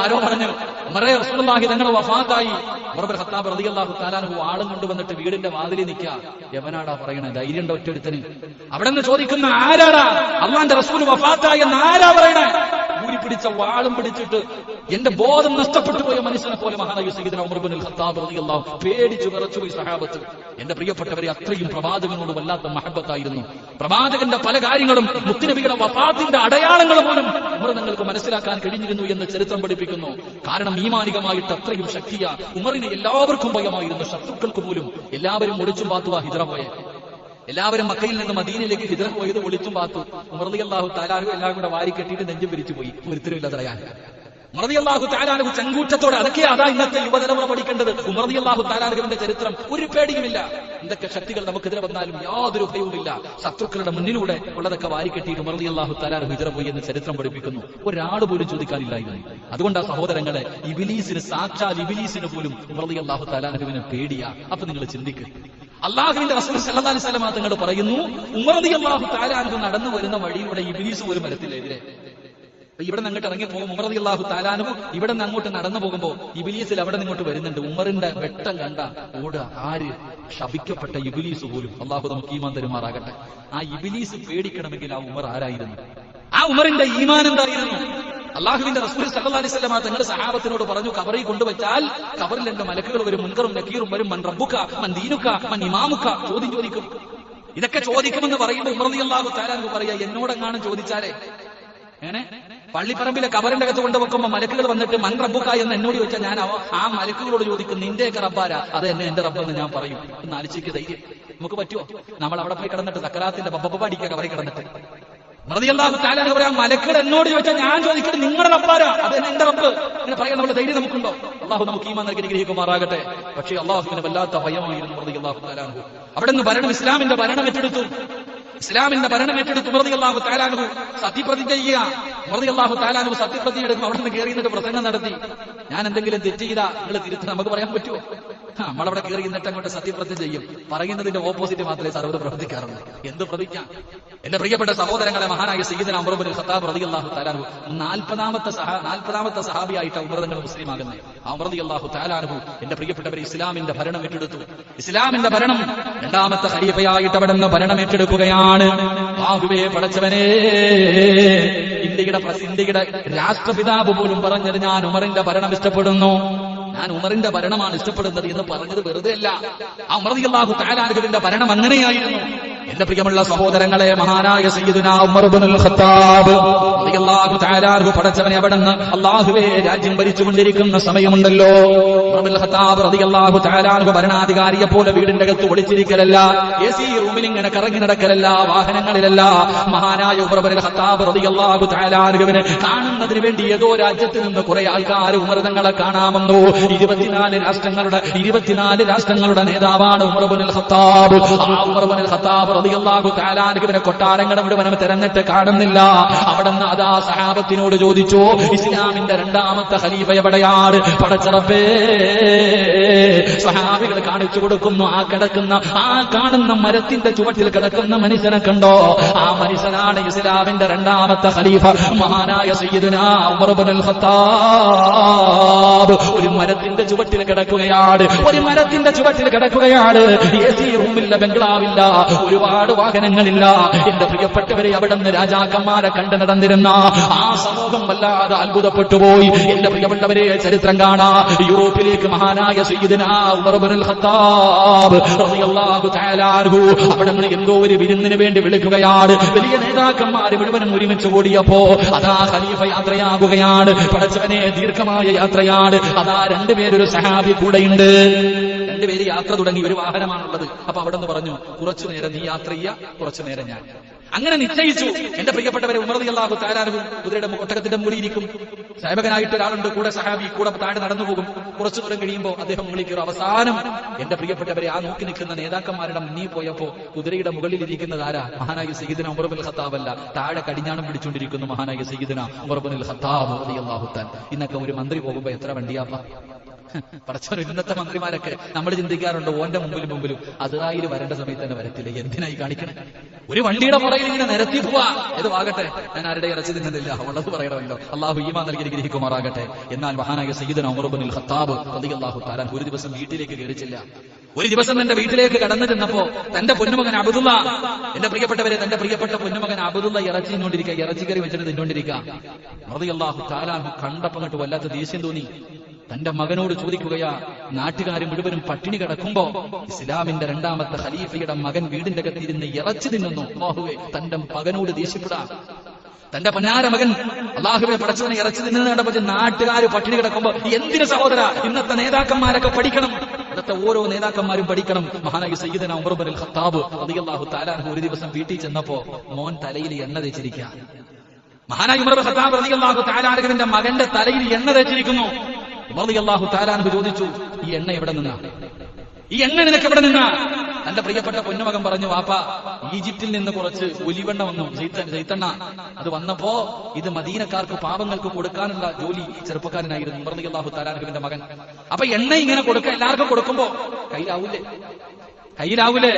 ആരോ പറഞ്ഞു, ഉമറേ റസൂലുള്ളാഹി തങ്ങൾ വഫാത്തായി. ഉമർ ഇബ്നുൽ ഖത്താബ് റളിയല്ലാഹു തആല അൻഹു ആളും കൊണ്ടുവന്നിട്ട് വീടിന്റെ വാതിലിൽ നിൽക്കുക. എവനാടാ പറയണേ? ധൈര്യം ഉണ്ടോ ഒറ്റൊരുത്തന്? അവിടെ നിന്ന് ചോദിക്കുന്ന, ആരാടാ? അല്ലാഹുവിന്റെ റസൂൽ വഫാത്തായി എന്ന് ആരാ പറയണേ? ഊരി പിടിച്ച വാളും പിടിച്ചിട്ട് എന്റെ ബോധം നഷ്ടപ്പെട്ടു പോയ മനുഷ്യനെ പോലെ മഹാനായ സയ്യിദുനാ ഉമർ ഇബ്നുൽ ഖത്താബ് റളിയല്ലാഹു പേടിച്ചു വിറച്ചുപോയി സഹാബത്ത്. എന്റെ പ്രിയപ്പെട്ടവരെ, അത്രയും പ്രവാചകനോട് വല്ലാത്ത മഹബത്തായിരുന്നു. പ്രവാചകന്റെ പല കാര്യങ്ങളും, മുത്തുനബിയുടെ വഫാത്തിന്റെ അടയാളങ്ങൾ പോലും ഉമർ തങ്ങൾക്ക് മനസ്സിലാക്കാൻ കഴിഞ്ഞിരുന്നു എന്ന് ചരിത്രം പഠിപ്പിക്കുന്നു. കാരണം ഈമാനികമായിട്ട് അത്രയും ശക്തിയാ. ഉമറിന് എല്ലാവർക്കും ഭയമായിരുന്നു, ശത്രുക്കൾക്ക് പോലും. എല്ലാവരും ഒളിച്ചും പാത്തുവാ ഹിജ്റ പോയെ. എല്ലാവരും മക്കയിൽ നിന്ന് മദീനയിലേക്ക് ഹിജ്റ പോയത് ഒളിച്ചും പാത്തു. ഉമർ റളിയല്ലാഹു തആല അൻഹു എല്ലാം കൂടെ വാരി കെട്ടിയിട്ട് നെഞ്ചും വിരിച്ചു പോയി, ഒരുത്തരമില്ലാതെ പറയാൻ. ഉമർ റളിയല്ലാഹു തആല അൻഹു ചങ്കൂറ്റത്തോടെ, അതൊക്കെ അതാ ഇന്നത്തെ യുവതലമുറ പഠിക്കേണ്ടത്. ഉമർ റളിയല്ലാഹു തആല അൻഹുവിന്റെ ചരിത്രം ഒരു പേടിയുമില്ല. എന്തൊക്കെ ശക്തികൾ നമുക്കെതിരെ വന്നാലും യാതൊരു ഭയവുമില്ല. ശത്രുക്കളുടെ മുന്നിലൂടെ ഉള്ളതൊക്കെ വാരിക്കെട്ടിയിട്ട് ഉമർ റളിയല്ലാഹു തആല അൻഹു ഹിജ്റ പോയി എന്ന് ചരിത്രം പഠിപ്പിക്കുന്നു. ഒരാൾ പോലും ചോദിക്കാനില്ലായിരുന്നു. അതുകൊണ്ട് ആ സഹോദരങ്ങളെ, സാക്ഷാൽ ഇബ്ലീസിന് പോലും ഉമർ റളിയല്ലാഹു തആല അൻഹുവിനെ പേടിയാ. അപ്പൊ നിങ്ങൾ ചിന്തിക്കുക, അല്ലാഹുവിന്റെ റസൂൽ സല്ലല്ലാഹു അലൈഹി വസല്ലം തങ്ങൾ പറയുന്നു, ഉമർ റളിയല്ലാഹു തആല അൻഹു നടന്നു വരുന്ന വഴിയിലൂടെ ഇബ്ലീസ് പോലും വരത്തില്ല എതിരെ. ഇവിടെ നിന്ന് അങ്ങോട്ട് ഇറങ്ങി പോകും ഉമർ റളിയല്ലാഹു തആല അൻഹു. ഇവിടെ നിന്ന് അങ്ങോട്ട് നടന്നു പോകുമ്പോ ഇബ്ലീസിൽ അവിടെ നിങ്ങോട്ട് വരുന്നുണ്ട്. ഉമറിന്റെ വെട്ടം കണ്ട ഓടുക. ആര്? ശപിക്കപ്പെട്ട ഇബ്ലീസ് പോലും. അല്ലാഹു നമുക്ക് ഈമാൻ തരുമാറാകട്ടെ. ആ ഇബ്ലീസ് പേടിക്കണമെങ്കിൽ ആ ഉമർ ആരായിരുന്നു? ആ ഉമറിന്റെ ഈമാൻ എന്തായിരുന്നു? അള്ളാഹുവിന്റെ റസൂൽ സല്ലല്ലാഹു അലൈഹി വസല്ലം തങ്ങളുടെ സഹാബത്തിനോട് പറഞ്ഞു, കബറിൽ കൊണ്ടുവച്ചാൽ കബറിൽ രണ്ട് മലക്കുകൾ വരും, മുൻകറും നക്കീറും വരും. മൻ റബ്ബുക, മൻ ദീനുക, മൻ ഇമാമുക, ചോദ്യം ചോദിക്കും. ഇതൊക്കെ ചോദിക്കുമെന്ന് പറയുമ്പോൾ ഉമർ റളിയല്ലാഹു തആല അൻഹു പറയാ, എന്നോടെങ്ങാനും ചോദിച്ചാലേ. അങ്ങനെ പള്ളിപ്പറമ്പിലെ കബറിന്റെ അകത്ത് കൊണ്ടുവെക്കുമ്പോ മലക്കുകൾ വന്നിട്ട് മൻ റബ്ബുക എന്ന് എന്നോട് ചോദിച്ചാൽ ഞാൻ ആ മലക്കുകളോട് ചോദിക്കും, നിന്റെയൊക്കെ റബ്ബാരാ? അത് എന്നെ എന്റെ റബ്ബെന്ന് ഞാൻ പറയും. ഒന്ന് ആലോചിക്ക് ധൈര്യം. നമുക്ക് പറ്റുമോ? നമ്മൾ അവിടെ പോയി കിടന്നിട്ട് സക്കറാത്തിന്റെ ബബ്ബടിക്കുക കബറി കിടന്നിട്ട് റളിയല്ലാഹു തആല അൻഹു പറയാം, മലക്കുകൾ എന്നോട് ചോദിച്ചാൽ ഞാൻ ചോദിക്കുന്നത് നിങ്ങളുടെ റബ്ബാരാ? അത് എന്റെ റബ്ബ്. ഇങ്ങനെ പറയാൻ നമ്മുടെ ധൈര്യം നമുക്കുണ്ടോ? അള്ളാഹു നമുക്ക് ഈമാൻ നൽകി അനുഗ്രഹിക്കുമാറാകട്ടെ. പക്ഷേ അള്ളാഹുവിന് വല്ലാത്ത ഭയമായിരുന്നു റളിയല്ലാഹു തആല അൻഹു. അവിടെ നിന്ന് ഭരണം, ഇസ്ലാമിന്റെ ഭരണം ഏറ്റെടുത്തു. ഇസ്ലാമിന്റെ ഭരണം ഏറ്റെടുത്ത് റളിയല്ലാഹു തആല അൻഹു സത്യപ്രതിജ്ഞ ചെയ്യുക. റളിയല്ലാഹു തആല അൻഹു സത്യപ്രതിജ്ഞ എടുക്കും. അവിടെ നിന്ന് കയറി നിന്നിട്ട് പ്രസംഗം നടത്തി. ഞാൻ എന്തെങ്കിലും തെറ്റ് ചെയ്താ നിങ്ങൾ തിരുത്തി നമുക്ക് പറയാൻ പറ്റുമോ? നമ്മളവിടെ കയറി നിന്നിട്ട് അങ്ങോട്ട് സത്യപ്രതിജ്ഞ ചെയ്യും. പറയുന്നതിന്റെ ഓപ്പോസിറ്റ് മാത്രമേ സർവ്വത പ്രവർത്തിക്കാറുള്ളൂ. എന്ത് പ്രതിജ്ഞ? എന്റെ പ്രിയപ്പെട്ട സഹോദരങ്ങളെ, മഹാനായ സയ്യിദുനാ ഉമർ ഇബ്നുൽ ഖത്താബ് റളിയല്ലാഹു തആല അൻഹു 40ാമത്തെ സഹാബിയായിട്ട് ഉമർ തങ്ങൾ മുസ്ലിം ആകുന്നത്. ആ ഉമർ റളിയല്ലാഹു തആല അൻഹു എന്റെ പ്രിയപ്പെട്ടവരെ ഇസ്ലാമിന്റെ ഭരണം ഏറ്റെടുത്തു. ഇസ്ലാമിന്റെ ഭരണം രണ്ടാമത്തെ ഖലീഫയായിട്ട് അവിടെ നിന്ന് ഭരണം ഏറ്റെടുക്കുകയാണ്. അല്ലാഹുവേ പടച്ചവനേ, ഇന്ത്യയുടെ രാഷ്ട്രപിതാവ് പോലും പറഞ്ഞത് ഞാൻ ഉമറിന്റെ ഭരണം ഇഷ്ടപ്പെടുന്നു, ഞാൻ ഉമറിന്റെ ഭരണമാണ് ഇഷ്ടപ്പെടുന്നത് എന്ന് പറഞ്ഞത് വെറുതെ അല്ല. ആ ഉമർ റളിയല്ലാഹു തആല അൻഹുവിന്റെ ഭരണം അങ്ങനെയായിരുന്നു. എന്റെ പ്രിയമുള്ള സഹോദരങ്ങളെ, മഹാനായ സയ്യിദുനാ ഉമർ ഇബ്നുൽ ഖത്താബ് റളിയല്ലാഹു തആല അൻഹു പടച്ചവനെ അവിടുന്ന് അല്ലാഹുവേ രാജ്യം ഭരിച്ചുകൊണ്ടിരിക്കുന്ന സമയമുണ്ടല്ലോ. ഉമർ ഇബ്നുൽ ഖത്താബ് റളിയല്ലാഹു തആല അൻഹു ഭരണാധികാരിയെ പോലെ വീടിന്റെ അകത്ത് ഒളിച്ചിരിക്കലല്ല, AC റൂമിൽ ഇങ്ങനെ കറങ്ങി നടക്കലല്ല, വാഹനങ്ങളിലല്ല. മഹാനായ ഉമർ ഇബ്നുൽ ഖത്താബ് റളിയല്ലാഹു തആല അൻഹുവിനെ കാണുന്നതിന് വേണ്ടി ഏതോ രാജ്യത്ത് നിന്ന് കുറെ ആൾക്കാർ ഉമർ തങ്ങളെ കാണാമെന്നോ. 24 രാഷ്ട്രങ്ങളുടെ നേതാവാണ് ഉമർ ഇബ്നുൽ ഖത്താബ്. ആ ഉമർ ഇബ്നുൽ ഖത്താബ് റളിയല്ലാഹു തആല അൻഹുവിനെ കൊട്ടാരങ്ങൾ മുഴുവനും തെരഞ്ഞിട്ട് കാണുന്നില്ല. അവിടുന്ന് അതാ സഹാബത്തിനോട് ചോദിച്ചു, ഇസ്ലാമിന്റെ രണ്ടാമത്തെ ഖലീഫ എവിടെയാണ്? പടച്ചറബേ, സഹാബികൾ കാണിച്ചു കൊടുക്കുന്നു. ആ കാണുന്ന മരത്തിന്റെ ചുവട്ടിൽ കിടക്കുന്ന മനുഷ്യനെ കണ്ടോ? ആ മനുഷ്യനാണ് ഇസ്ലാമിന്റെ രണ്ടാമത്തെ ഖലീഫ, മഹാനായ സയ്യിദുനാ ഉമർ ഇബ്നുൽ ഖത്താബ്. ഒരു മരത്തിന്റെ ചുവട്ടിൽ കിടക്കുകയാണ്. AC റൂമില്ല, ബംഗ്ലാവില്ല, ഒരുപാട് വാഹനങ്ങളില്ല. എന്റെ പ്രിയപ്പെട്ടവരെ, അവിടെ നിന്ന് രാജാക്കന്മാരെ കണ്ടു നടന്നിരുന്ന ആ സമൂഹം വല്ലാതെ അത്ഭുതപ്പെട്ടു പോയി. എന്റെ പ്രിയപ്പെട്ടവരെ, ചരിത്രം കാണാ, യൂറോപ്പിലേക്ക് മഹാനായ സയ്യിദുനാ ഉമർ ഇബ്നുൽ ഖത്താബ് റളിയല്ലാഹു തആല അൻഹു അവിടെ നിന്ന് എന്തോ ഒരു വിരുന്നിന് വേണ്ടി വിളിക്കുകയാണ്. വലിയ നേതാക്കന്മാർ മുഴുവനും ഒരുമിച്ച് കൂടിയപ്പോ അതാ ഖലീഫ യാത്രയാകുകയാണ്. പടച്ചവനെ, ദീർഘമായ യാത്രയാണ്. അതാ രണ്ടുപേരൊരു സഹാബി കൂടെയുണ്ട്. രണ്ടുപേര് യാത്ര തുടങ്ങി. ഒരു വാഹനമാണുള്ളത്. അപ്പൊ അവിടെ നിന്ന് പറഞ്ഞു, കുറച്ചു നേരം നീ യാത്ര ചെയ്യുക, കുറച്ചു നേരം ഞാൻ. അങ്ങനെ നിശ്ചയിച്ചു. എന്റെ പ്രിയപ്പെട്ടവരെ, ഉമർ റളിയല്ലാഹു തആല അൻഹു കുതിരയുടെ ഒട്ടകത്തിന്റെ മുകളിലിരിക്കും. സേവകനായിട്ട് ഒരാളുണ്ട് കൂടെ, സഹാബി കൂടെ താഴെ നടന്നു പോകും. കുറച്ചു ദൂരം കഴിയുമ്പോൾ അദ്ദേഹം മുകളിൽ കയറും. അവസാനം എന്റെ പ്രിയപ്പെട്ടവരെ, ആ നോക്കി നിൽക്കുന്ന നേതാക്കന്മാരുടെ മുന്നിൽ പോയപ്പോ കുതിരയുടെ മുകളിൽ ഇരിക്കുന്നത് ആരാ? മഹാനായ സയ്യിദുനാ ഉമർ ഇബ്നുൽ ഖത്താബ് അല്ല, താഴെ കടിഞ്ഞാണം പിടിച്ചുകൊണ്ടിരിക്കുന്നു മഹാനായ സയ്യിദുനാ ഉമർ ഇബ്നുൽ ഖത്താബ് റളിയല്ലാഹു തആല. ഇന്നൊക്കെ ഒരു മന്ത്രി പോകുമ്പോ എത്ര വണ്ടിയാപ്പാ. പടച്ചവൻ, ഇന്നത്തെ മന്ത്രിമാരൊക്കെ നമ്മൾ ചിന്തിക്കാറുണ്ട്, ഓന്റെ മുമ്പിലും അസ്രായേൽ വരേണ്ട സമയത്ത് തന്നെ വരത്തില്ല, എന്തിനായി കാണിക്കണേ? ഒരു വണ്ടിയുടെ പുറകിൽ ഇങ്ങനെ നിരത്തി പോവാ. ഇത് ആകട്ടെ, ഞാൻ ആരുടെ ഇറച്ചി തിന്നുന്നില്ല, ഉള്ളത് പറയണമല്ലോ. അള്ളാഹു ഈമാൻ നൽകി അനുഗ്രഹിക്കുമാറാകട്ടെ. എന്നാൽ മഹാനായ സയ്യിദുനാ ഉമർ ഇബ്നുൽ ഖത്താബ് റളിയല്ലാഹു തആല ഒരു ദിവസം വീട്ടിലേക്ക് കയറിച്ചില്ല. ഒരു ദിവസം തന്റെ വീട്ടിലേക്ക് കടന്നു ചെന്നപ്പോ തന്റെ പൊന്നുമകൻ അബ്ദുള്ള, എന്റെ പ്രിയപ്പെട്ടവരെ, തന്റെ പ്രിയപ്പെട്ട പൊന്നുമകൻ അബ്ദുള്ള ഇറച്ചി തിന്നുകൊണ്ടിരിക്കുക, ഇറച്ചിക്കറി വെച്ചിട്ട് തിന്നുകൊണ്ടിരിക്കുക. റളിയല്ലാഹു തആല കണ്ടപ്പോ എന്നിട്ട് വല്ലാത്ത ദേഷ്യം തോന്നി. തന്റെ മകനോട് ചോദിക്കുകയാ, നാട്ടുകാരും മുഴുവനും പട്ടിണി കിടക്കുമ്പോ ഇസ്ലാമിന്റെ രണ്ടാമത്തെ ഖലീഫയുടെ മകൻ വീടിന്റെ അകത്തിരുന്ന് ഇറച്ചി തിന്നുന്നു. അല്ലാഹുവേ, തന്റെ മകനോട് ദേഷ്യപ്പെടാ. തന്റെ പൊന്നാര മകൻ അല്ലാഹുവേ പടച്ചവനെ ഇറച്ചി തിന്നുന്നത് കണ്ടപ്പോ നാട്ടുകാർ പട്ടിണി കിടക്കുമ്പോ, എന്തിന് സഹോദര, ഇന്നത്തെ നേതാക്കന്മാരൊക്കെ പഠിക്കണം, ഇന്നത്തെ ഓരോ നേതാക്കന്മാരും പഠിക്കണം. മഹാനായ സയ്യിദുനാ ഉമർ ഇബ്നുൽ ഖത്താബ് റളിയല്ലാഹു തആല അൻഹു ഒരു ദിവസം വീട്ടിൽ ചെന്നപ്പോ മോൻ തലയിൽ എണ്ണ തേച്ചിരിക്കുക. മഹാനായ ഉമർ ഇബ്നുൽ ഖത്താബ് റളിയല്ലാഹു തആല അൻഹുവിന്റെ മകന്റെ തലയിൽ എണ്ണ തേച്ചിരിക്കുന്നു. റളിയല്ലാഹു തആല അൻഹു ചോദിച്ചു, ഈ എണ്ണ എവിടെ നിന്നാ? ഈ എണ്ണ നിനക്ക് എവിടെ നിന്നാ? തന്റെ പ്രിയപ്പെട്ട പൊന്നുമകൻ പറഞ്ഞു, വാപ്പാ, ഈജിപ്തിൽ നിന്ന് കുറച്ച് ഒലിവെണ്ണ വന്നു, ജൈത്തെണ്ണ. അത് വന്നപ്പോ ഇത് മദീനക്കാർക്ക്, പാവങ്ങൾക്ക് കൊടുക്കാനുള്ള ജോലി ചെറുപ്പക്കാരനായിരുന്നു റളിയല്ലാഹു തആല അൻഹുവിന്റെ മകൻ. അപ്പൊ എണ്ണ ഇങ്ങനെ കൊടുക്കാൻ എല്ലാവർക്കും കൊടുക്കുമ്പോ കയ്യിലാവൂലേ? കയ്യിലാവൂലേ?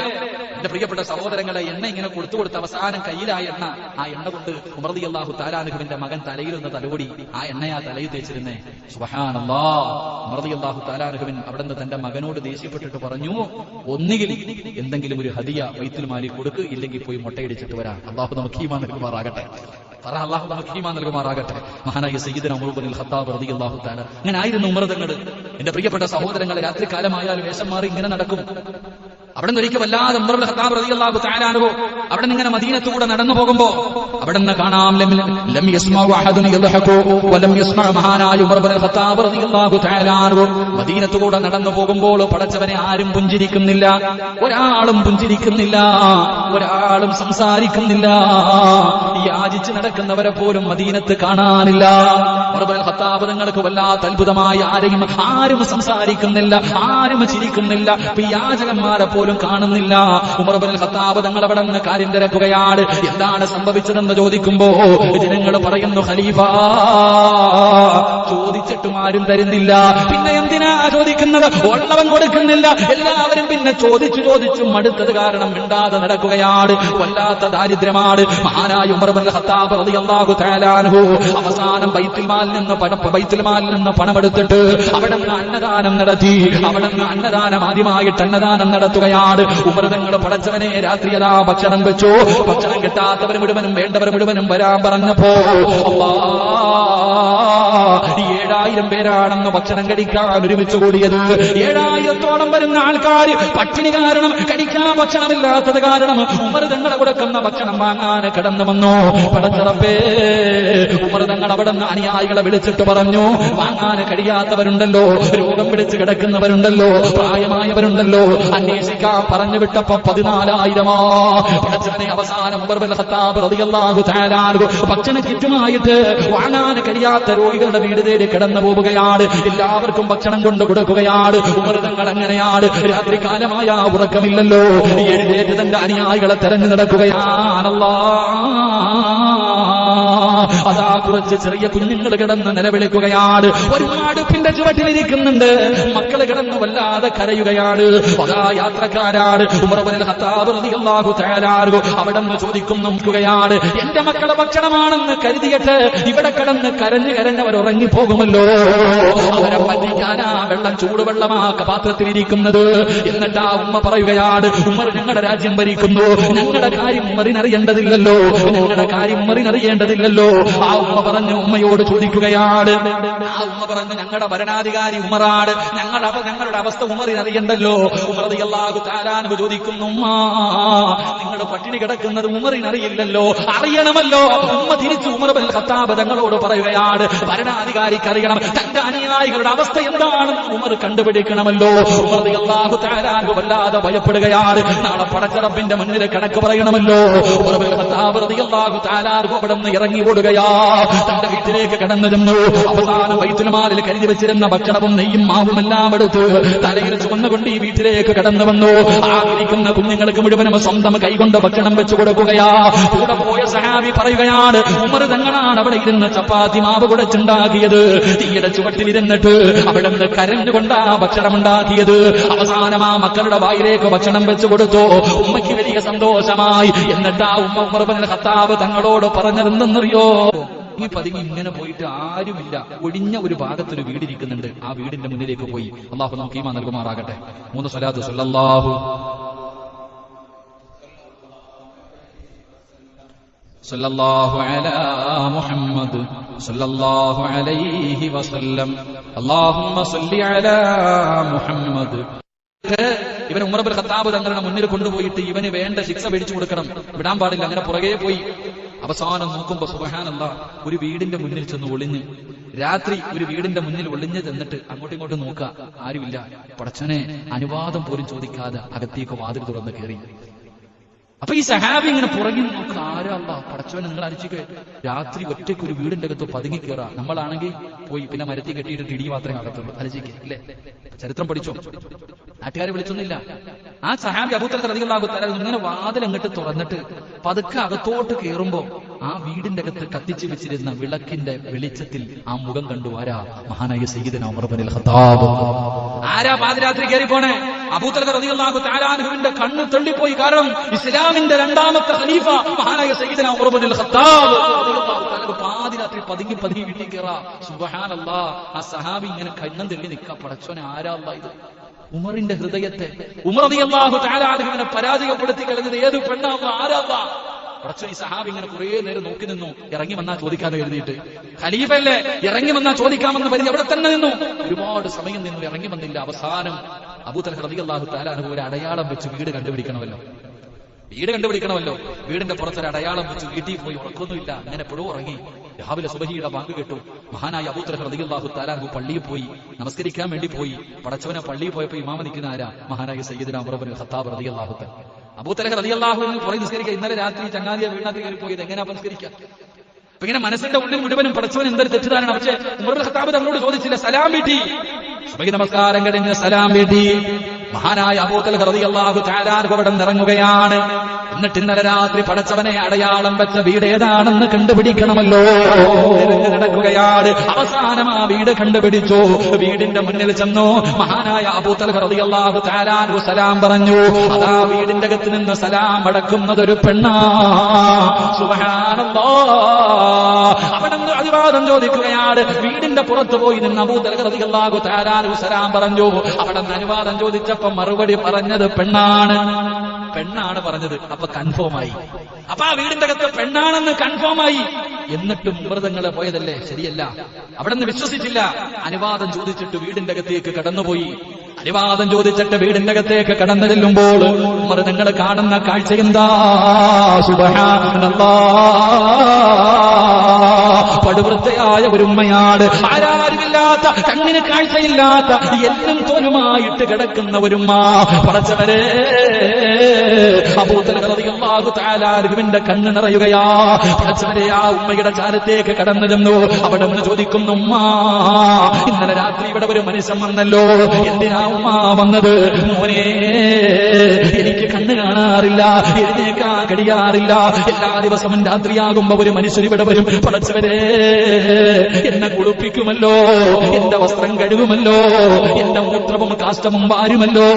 എന്റെ പ്രിയപ്പെട്ട സഹോദരങ്ങളെ, എണ്ണ ഇങ്ങനെ കൊടുത്ത അവസാനം കയ്യിലായ എണ്ണ, ആ എണ്ണ കൊണ്ട് ഉമർ റളിയല്ലാഹു തആല അൻഹുവിന്റെ മകൻ തലയിലൊന്ന് തലോടി, ആ എണ്ണയാ തലയിൽ തേച്ചിരുന്നേ. സുബ്ഹാനല്ലാഹ്. ഉമർ റളിയല്ലാഹു തആല അൻഹുവിൻ അവിടുന്ന് തന്റെ മകനോട് ദേഷ്യപ്പെട്ടിട്ട് പറഞ്ഞു, ഒന്നുകിൽ എന്തെങ്കിലും ഒരു ഹദിയ ബൈത്തുൽ മാലിൽ കൊടുക്ക്, ഇല്ലെങ്കിൽ പോയി മുട്ടയടിച്ചിട്ട് വരാം. അല്ലാഹു നമുക്ക് ഈമാൻ നൽകുമാറാകട്ടെ. അല്ലാഹു നമുക്ക് ഈമാൻ നൽകുമാറാകട്ടെ. മഹാനായ സയ്യിദുന ഉമർ ഇബ്നുൽ ഖത്താബ് റളിയല്ലാഹു തആല. അങ്ങനെ ആയിരുന്നു ഉമർ തങ്ങൾ. എന്റെ പ്രിയപ്പെട്ട സഹോദരങ്ങളെ, രാത്രി കാലമായാൽ വേഷം മാറി ഇങ്ങനെ നടക്കും. അവിടെ നിന്ന് ഒരിക്കൽ വല്ലാതെ ഉമർ ഇബ്നുൽ ഖത്താബ് റളിയല്ലാഹു തആല അൻഹു അവിടെ നിന്ന് ഇങ്ങനെ മദീനത്തൂടെ നടന്നു പോകുമ്പോ അവിടെ നിന്ന് കാണാം, ലം യസ്മഉ അഹദുൻ യദ്ഹഖു വലം യസ്മഉ മഹാനായ ഉമർ ഇബ്നുൽ ഖത്താബ് റളിയല്ലാഹു തആല അൻഹു മദീനത്തൂടെ നടന്നു പോകുമ്പോൾ പടച്ചവനെ ആരും പുഞ്ചിരിക്കുന്നില്ല, ഒരാളും പുഞ്ചിരിക്കുന്നില്ല, ഒരാളും സംസാരിക്കുന്നില്ല. യാചിച്ച് നടക്കുന്നവരെ പോലും മദീനത്ത് കാണാനില്ല. ഉമർ ഇബ്നുൽ ഖത്താബ് തങ്ങൾക്ക് വല്ലാത്ത അത്ഭുതമായി, ആരും സംസാരിക്കുന്നില്ല, ആരും ചിരിക്കുന്നില്ല, യാചകന്മാരെ പോലും കാണുന്നില്ല. ഉമർ ഇബ്നുൽ ഖത്താബ് തങ്ങൾ അവിടെ നിന്ന് കാര്യം തിരക്കുകയാണ്. എന്താണ് സംഭവിച്ചതെന്ന് ചോദിക്കുമ്പോ ജനങ്ങൾ പറയുന്നു, ഖലീഫ, ചോദിച്ചിട്ടും ആരും തരുന്നില്ല. പിന്നെ എന്തിനാ ചോദിക്കുന്നത്? ഉള്ളവൻ കൊടുക്കുന്നില്ല. എല്ലാവരും പിന്നെ ചോദിച്ചു മടുത്തത് കാരണം മിണ്ടാതെ നടക്കുകയാണ്. വല്ലാത്ത ദാരിദ്ര്യമാണ്. മഹാനായ ഉമർ ഇബ്നുൽ ഖത്താബ് റളിയല്ലാഹു തആല അൻഹു അവസാനം ബൈത്തുൽ മാലിൽ നിന്ന് പണമെടുത്തിട്ട് അവിടെ നിന്ന് അന്നദാനം നടത്തി. അവിടെ നിന്ന് അന്നദാനം ആദ്യമായിട്ട് അന്നദാനം നടത്തുകയാണ്. ഉമർ തങ്ങൾ പടച്ചവനെ രാത്രിയതാ ഭക്ഷണം വെച്ചു. ഭക്ഷണം കിട്ടാത്തവർ മുഴുവനും വേണ്ടവർ മുഴുവനും വരാൻ പറഞ്ഞപ്പോ 7000 പേരാണെന്ന് ഭക്ഷണം കഴിക്കാൻ ഒരുമിച്ച് കൂടിയത്. 7000-ഓളം വരുന്ന ആൾക്കാർ പട്ടിണി കാരണം, കഴിക്കാൻ ഭക്ഷണമില്ലാത്തത് കാരണം ഉമർ തങ്ങളെ കൊടുക്കുന്ന ഭക്ഷണം വാങ്ങാൻ കിടന്നു വന്നു. പടച്ചറപ്പേ, ഉമർ തങ്ങൾ അവിടെ നിന്ന് അനുയായികളെ വിളിച്ചിട്ട് പറഞ്ഞു, വാങ്ങാൻ കഴിയാത്തവരുണ്ടല്ലോ, രോഗം പിടിച്ച് കിടക്കുന്നവരുണ്ടല്ലോ, പ്രായമായവരുണ്ടല്ലോ, അന്വേഷിക്കാൻ പറഞ്ഞു വിട്ടപ്പോ 14,000. പടച്ചവനെ അവസാനം ഉമർ ഇബ്നുൽ ഖത്താബ് റളിയല്ലാഹു തആല അൻഹു ഭക്ഷണ കിറ്റുമായിട്ട് വാങ്ങാൻ കഴിയാത്ത രോഗികളുടെ വീട് തേടി കിടന്നു പോവുകയാണ്. എല്ലാവർക്കും ഭക്ഷണം കൊണ്ട് കൊടുക്കുകയാണ്. ഉമർ തങ്ങൾ അങ്ങനെയാണ്. രാത്രി കാലമായ ഉറക്കമില്ലല്ലോ, എഴുന്നേറ്റ് തന്റെ അനുയായികളെ തെരഞ്ഞു നടക്കുകയാണല്ലോ. അതാ കുറച്ച് ചെറിയ കുഞ്ഞുങ്ങൾ കിടന്ന് നിലവിളിക്കുകയാണ്. ഒരു അടുപ്പിന്റെ ചുവട്ടിലിരിക്കുന്നുണ്ട്. മക്കള് കിടന്ന് വല്ലാതെ കരയുകയാണ്. അതാ യാത്രക്കാരാണ്. ഉമർ ഇബ്നുൽ ഖത്താബ് റളിയല്ലാഹു തആല അൻഹു അവിടെ നിന്ന് ചോദിക്കുകയാണ്, എന്റെ മക്കളെ ഭക്ഷണമാണെന്ന് കരുതിയിട്ട് ഇവിടെ കിടന്ന് കരഞ്ഞവർ ഉറങ്ങിപ്പോകുമല്ലോ, അവരെ പറ്റിക്കാനാ വെള്ളം ചൂടുവെള്ളമാ പാത്രത്തിലിരിക്കുന്നത്. എന്നിട്ട് ആ ഉമ്മ പറയുകയാണ്, ഉമർ ഞങ്ങളുടെ രാജ്യം ഭരിക്കുന്നു, ഞങ്ങളുടെ കാര്യം ഉമറിനറിയേണ്ടതില്ലല്ലോ, ഞങ്ങളുടെ കാര്യം ഉമറിനറിയേണ്ടതില്ലല്ലോ. ആ ഉമ്മ പറഞ്ഞു, ഉമ്മയോട് ചോദിക്കുകയാണ്. ആ ഉമ്മ പറഞ്ഞു, ഞങ്ങളുടെ ഭരണാധികാരി ഉമറാണ്, ഞങ്ങളുടെ അവസ്ഥ ഉമറിനറിയണ്ടല്ലോ. ഉമർ റളിയല്ലാഹു തആല അൻഹു ചോദിക്കുന്നു, ഉമ്മ നിങ്ങളുടെ പട്ടിണി കിടക്കുന്നത് ഉമറിനറിയില്ലല്ലോ, അറിയണമല്ലോ. ഉമ്മ തിരിച്ചു ഉമർ ഇബ്നുൽ ഖത്താബ് തങ്ങളോട് പറയുകയാണ്, ഭരണാധികാരിക്ക് അറിയണം, തന്റെ അനുയായികളുടെ അവസ്ഥ എന്താണെന്ന് ഉമർ കണ്ടുപിടിക്കണമല്ലോ. ഉമർ റളിയല്ലാഹു തആല അൻഹു വല്ലാതെ ഭയപ്പെടുകയാണ്. നാളെ പടച്ചറപ്പിന്റെ മുന്നിൽ കണക്ക് പറയണമല്ലോ. ഉമർ ഇബ്നുൽ ഖത്താബ് റളിയല്ലാഹു തആല അൻഹു അവിടെ നിന്ന് ഇറങ്ങി ഓടുകയാ. തന്റെ വീട്ടിലേക്ക് കടന്നു ചെന്നു. അവസാനം ബൈത്തുൽ മാലിൽ കരുതി വെച്ചിരുന്ന ഭക്ഷണവും നെയ്യും മാവും എല്ലാം എടുത്ത് തലയിൽ ചുമന്നുകൊണ്ട് ഈ വീട്ടിലേക്ക് കടന്നു വന്നു. ആഗ്രഹിക്കുന്ന കുഞ്ഞുങ്ങൾക്ക് മുഴുവനും സ്വന്തം കൈകൊണ്ട് ഭക്ഷണം വെച്ചു കൊടുക്കുകയാ. കൂടെ പോയ സഹാബി പറയുകയാണ്, ഉമർ തങ്ങളാണ് അവിടെ ഇരുന്ന് ചപ്പാത്തി മാവ് കുടച്ചുണ്ടാക്കിയത്. തീയുടെ ചുവട്ടിലിരുന്നിട്ട് അവിടെ നിന്ന് കരഞ്ഞുകൊണ്ടാ ഭക്ഷണം ഉണ്ടാക്കിയത്. അവസാനം ആ മക്കളുടെ വായിലേക്ക് ഭക്ഷണം വെച്ചു കൊടുത്തു. ഉമ്മയ്ക്ക് വലിയ സന്തോഷമായി. എന്നിട്ട് ആ ഉമ്മ ഉമർ ഇബ്നുൽ ഖത്താബ് തങ്ങളോട് പറഞ്ഞതെന്തെന്നറിയോ? ഈ പതുങ്ങി ഇങ്ങനെ പോയിട്ട് ആരുമില്ല, ഒഴിഞ്ഞ ഒരു ഭാഗത്തൊരു വീടിരിക്കുന്നുണ്ട്. ആ വീടിന്റെ മുന്നിലേക്ക് പോയി. അല്ലാഹു നമുക്ക് ഈമാൻ നൽകുമാറാകട്ടെ. 3 സ്വലാത്ത് സല്ലല്ലാഹു സല്ലല്ലാഹു അലാ മുഹമ്മദ് സല്ലല്ലാഹു അലൈഹി വസല്ലം അല്ലാഹുമ്മ സല്ലി അലാ മുഹമ്മദ്. ഇവൻ ഉമർ ഇബ്നുൽ ഖത്താബ് തങ്ങളുടെ മുന്നിൽ കൊണ്ടുപോയിട്ട് ഇവന് വേണ്ട ശിക്ഷ മേടിച്ചു കൊടുക്കണം, വിടാൻ പാടില്ല. അങ്ങനെ പുറകെ പോയി. അവസാനം നോക്കുമ്പോ സുബ്ഹാനല്ലാഹ്, ഒരു വീടിന്റെ മുന്നിൽ ചെന്ന് ഒളിഞ്ഞ്, രാത്രി ഒരു വീടിന്റെ മുന്നിൽ ഒളിഞ്ഞ് ചെന്നിട്ട് അങ്ങോട്ടും ഇങ്ങോട്ടും നോക്കുക, ആരുമില്ല. പടച്ചവനെ അനുവാദം പോലും ചോദിക്കാതെ അകത്തേക്ക് വാതിൽ തുറന്ന് കയറി. അപ്പൊ ഈ സഹാബി ഇങ്ങനെ പുറകിൽ നോക്കുക, ആരല്ല പടച്ചവനെ നിങ്ങൾ അരിച്ചിട്ട് രാത്രി ഒറ്റയ്ക്ക് ഒരു വീടിന്റെ അകത്ത് പതുങ്ങി കയറാ. നമ്മളാണെങ്കിൽ പോയി പിന്നെ മരത്തി കെട്ടിയിട്ട് ഇടി മാത്രമേ അകത്തുള്ളൂ. അരിച്ചിക്ക് അല്ലേ? ചരിത്രം പഠിച്ചോ? നാട്ടുകാരെ വിളിച്ചൊന്നില്ല. ആ സഹാബി അബൂ തൽഹ റളിയല്ലാഹു തആല ഇങ്ങനെ വാതിൽ അങ്ങോട്ട് തുറന്നിട്ട് പതുക്കെ അകത്തോട്ട് കയറുമ്പോ ആ വീടിന്റെ അകത്ത് കത്തിച്ചു വെച്ചിരുന്ന വിളക്കിന്റെ വെളിച്ചത്തിൽ ആ മുഖം കണ്ടു. ആരാ? മഹാനായ സയ്യിദുനാ ഉമർ ഇബ്നുൽ ഖത്താബ്. ആരാ പാതിരാത്രി കയറി പോണേ? അബൂതൽഹ റളിയല്ലാഹു തആല അൻഹുവിന്റെ കണ്ണ് തള്ളിപ്പോയി. കാരണം ഇസ്ലാമിന്റെ രണ്ടാമത്തെ ഖലീഫ മഹാനായ സയ്യിദുനാ ഉമർ ഇബ്നുൽ ഖത്താബ് റളിയല്ലാഹു തആല പാതിരാത്രി പതുങ്ങി വീട്ടിൽ കയറാ. സുബ്ഹാനല്ലാഹ്, ആ സഹാബി ഇങ്ങനെ കണ്ണും തള്ളി നിൽക്കാ. പടച്ചോനെ, ആരാ അല്ലാഹ് ഇത്? ഉമറിന്റെ ഹൃദയത്തെ ഉമർ റളിയല്ലാഹു തആല അൻഹുവിനെ പരാജയപ്പെടുത്തി കളഞ്ഞത് ഏത് പെണ്ണാ? ആരാ? പടച്ചോൻ ഈ സഹാബി ഇങ്ങനെ കുറെ നേരം നോക്കി നിന്നു. ഇറങ്ങി വന്നാ ചോദിക്കാതെ എഴുതിയിട്ട്, ഖലീഫല്ലേ, ഇറങ്ങി വന്നാ ചോദിക്കാമെന്ന് പറഞ്ഞ് അവിടെ തന്നെ നിന്നു. ഒരുപാട് സമയം നിന്നു, ഇറങ്ങി വന്നില്ല. അവസാനം അബൂതൽഹ റളിയല്ലാഹു തആല അൻഹു ഒരു അടയാളം വെച്ച് വീട് കണ്ടുപിടിക്കണമല്ലോ. വീടിന്റെ പുറത്തൊരു അടയാളം വെച്ച് വീട്ടിൽ പോയി. ഉറക്കൊന്നുമില്ല, അങ്ങനെ എപ്പോഴും ഉറങ്ങി. രാവിലെ സുബഹിയുടെ ബാങ്ക് കേട്ടു. മഹാനായ അബൂതൽഹ റളിയല്ലാഹു തആല അൻഹു പള്ളിയിൽ പോയി, നമസ്കരിക്കാൻ വേണ്ടി പോയി. പടച്ചവനെ, പള്ളിയിൽ പോയപ്പോ ഇമാമ നിൽക്കുന്ന ആരാ? മഹാനായ സയ്യിദുനാ ഉമർ ഇബ്നുൽ ഖത്താബ് റളിയല്ലാഹു തആല. അബൂതൽഹ റളിയല്ലാഹു അൻഹു പുറകെ നിസ്കരിക്കുക. ഇന്നലെ രാത്രി ചങ്ങാതിയെ വീടിനകത്ത് കയറി പോയത് എങ്ങനെയാ നിസ്കരിക്കുക? അപ്പൊ ഇങ്ങനെ മനസ്സിന്റെ ഉള്ളിൽ മുഴുവനും പടച്ചവൻ എന്തൊരു തെറ്റിദ്ധാരണ. പക്ഷേ ഉമർ ഇബ്നുൽ ഖത്താബ് തങ്ങളോട് ചോദിച്ചില്ല, സലാം വീട്ടി. സുബഹി നമസ്കാരം കഴിഞ്ഞ് സലാം വീട്ടി. മഹാനായ അബൂതൽഹ റളിയല്ലാഹു തആല അൻഹു അവിടെ ഇറങ്ങുകയാണ്. എന്നിട്ട് ഇന്നലെ രാത്രി പടച്ചവനെ അടയാളം വെച്ച വീട് ഏതാണെന്ന് കണ്ടുപിടിക്കണമല്ലോ. നടക്കുകയാണ്. അവസാനം ആ വീട് കണ്ടുപിടിച്ചു. വീടിന്റെ മുന്നിൽ ചെന്നു. മഹാനായ അബൂതൽഹ റളിയല്ലാഹു തആല അൻഹു സലാം പറഞ്ഞു. അതാ വീടിന്റെ അകത്ത് നിന്ന് സലാം അടക്കുന്നത് ഒരു പെണ്ണാ. സുബ്ഹാനല്ലാഹ്. അവിടെ നിന്ന് അനുവാദം ചോദിക്കുകയാണ്. വീടിന്റെ പുറത്ത് പോയി നിന്ന് അബൂതൽഹ റളിയല്ലാഹു തആല അൻഹു സലാം പറഞ്ഞു. അവിടെ നിന്ന് അനുവാദം ചോദിച്ചപ്പോ മറുപടി പറഞ്ഞത് പെണ്ണാണ് പറഞ്ഞത്. അപ്പൊ കൺഫേമായി. അപ്പൊ ആ വീടിന്റെ അകത്ത് പെണ്ണാണെന്ന് കൺഫേമായി. എന്നിട്ടും മൃതങ്ങളെ പോയതല്ലേ, ശരിയല്ല. അവിടെ നിന്ന് വിശ്വസിച്ചില്ല. അനുവാദം ചോദിച്ചിട്ട് വീടിന്റെ അകത്തേക്ക് കടന്നുപോയി. അനുവാദം ചോദിച്ചിട്ട് വീടിന്റെ അകത്തേക്ക് കടന്നു ചെല്ലുമ്പോൾ മൃതങ്ങൾ കാണുന്ന കാഴ്ച എന്താ? സുബ്ഹാനല്ലാഹ്. പടുവൃത്തയായ ഒരു ഉമ്മയാണ്. ആരാരുമില്ലാത്ത, കണ്ണിന് കാഴ്ചയില്ലാത്ത, എല്ലാം തോലുമായിട്ട് കിടക്കുന്ന ഒരുമ്മ. പടച്ചവരെ, അബൂതൽഹ റളിയല്ലാഹു തആല അൻഹുവിന്റെ കണ്ണ് നിറയുകയാ. പടച്ചവരെ, ആ ഉമ്മയുടെ ചാരത്തേക്ക് കടന്നു ചെന്നു. അവിടെ നിന്ന് ചോദിക്കുന്നു, ഉമ്മ, ഇന്നലെ രാത്രി ഇവിടെ ഒരു മനുഷ്യൻ വന്നല്ലോ, എന്തിനാ ഉമ്മ വന്നത്? മോനെ, എനിക്ക് കണ്ണ് കാണാറില്ല, എഴുന്നേക്കാൻ കഴിയാറില്ല. എല്ലാ ദിവസവും രാത്രിയാകുമ്പോ ഒരു മനുഷ്യൻ ഇവിടെ വരും. പടച്ചവരെ, എന്നെ കുളിപ്പിക്കുമല്ലോ, എന്റെ വസ്ത്രം കഴുകുമല്ലോ, എന്റെ മൂത്രവും കാഷ്ടവും വാരുമല്ലോ,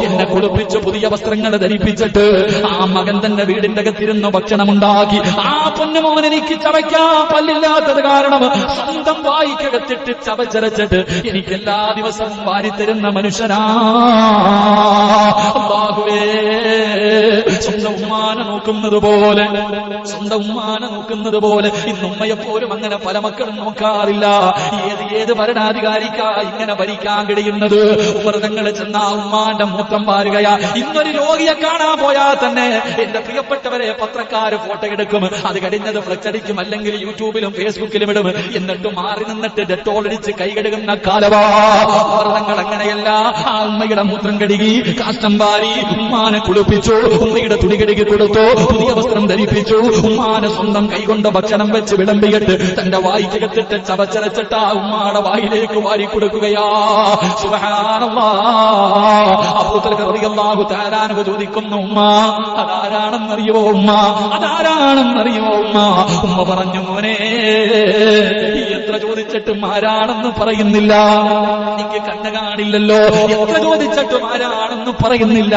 എന്നെ കുളിപ്പിച്ച് പുതിയ വസ്ത്രങ്ങൾ ധരിപ്പിച്ചിട്ട് ആ മകൻ തന്നെ വീടിന്റെ അകത്തിരുന്ന് ഭക്ഷണമുണ്ടാക്കി. ആ പൊന്നുമോൻ എനിക്ക് ചവയ്ക്കാൻ പല്ലില്ലാത്തത് കാരണം സ്വന്തം വായിക്കകത്തിട്ട് ചവച്ചരച്ചിട്ട് എനിക്ക് എല്ലാ ദിവസവും വാരിത്തരുന്ന മനുഷ്യനാ. അല്ലാഹുവേ, സ്വന്തം ഉമ്മാനെ നോക്കുന്നത് പോലെ ഇന്നുമ്മയെപ്പോലും അങ്ങനെ പല മക്കളും നോക്കാറില്ല. ഏത് ഭരണാധികാരിക്കാ ഇങ്ങനെ ഭരിക്കാൻ കഴിയുന്നത്? വ്രതങ്ങൾ ചെന്ന ഉമ്മാന്റെ മൂത്രം പാരുകയാ. ഇന്നൊരു രോഗിയെ കാണാൻ പോയാൽ തന്നെ എന്റെ പ്രിയപ്പെട്ടവരെ പത്രക്കാര് ഫോട്ടോ എടുക്കും. അത് കഴിഞ്ഞത് ഫ്ലക്സ് അടിക്കും, അല്ലെങ്കിൽ യൂട്യൂബിലും ഫേസ്ബുക്കിലും ഇടും. എന്നിട്ട് മാറി നിന്നിട്ട് ഡെറ്റോൾ അടിച്ച് കൈ കഴുകുന്ന കാലവാ. വ്രതങ്ങൾ അങ്ങനെയല്ല. ആ ഉമ്മയുടെ മൂത്രം കഴുകി, കാഷ്ടം വാരി, ഉമ്മാനെ കുളിപ്പിച്ചു, ഉമ്മയുടെ തുണി കഴുകി കൊടുത്തു, പുതിയ വസ്ത്രം ധരിപ്പിച്ചു, ഉമ്മാനെ സ്വന്തം കൈകൊണ്ട് ഭക്ഷണം വെച്ച് വിളമ്പിയിട്ട് തന്റെ വായിക്കകത്തിട്ട് ചവച്ചരച്ചിട്ട് ആ ഉമ്മാടെ വായിലേക്ക് വാരി കൊടുക്കുകയാ. സുബ്ഹാനല്ലാഹ്. അബൂതൽഹ റളിയല്ലാഹു തആല അൻഹു ചോദിക്കുന്നു, ഉമ്മ, അതാരാണെന്നറിയോ? ഉമ്മ പറഞ്ഞു, മോനെ, എത്ര ചോദിച്ചിട്ടും ആരാണെന്ന് പറയുന്നില്ല. എനിക്ക് കണ്ണ് കാണില്ലല്ലോ, എത്ര ചോദിച്ചിട്ടും ആരാണെന്ന് പറയുന്നില്ല.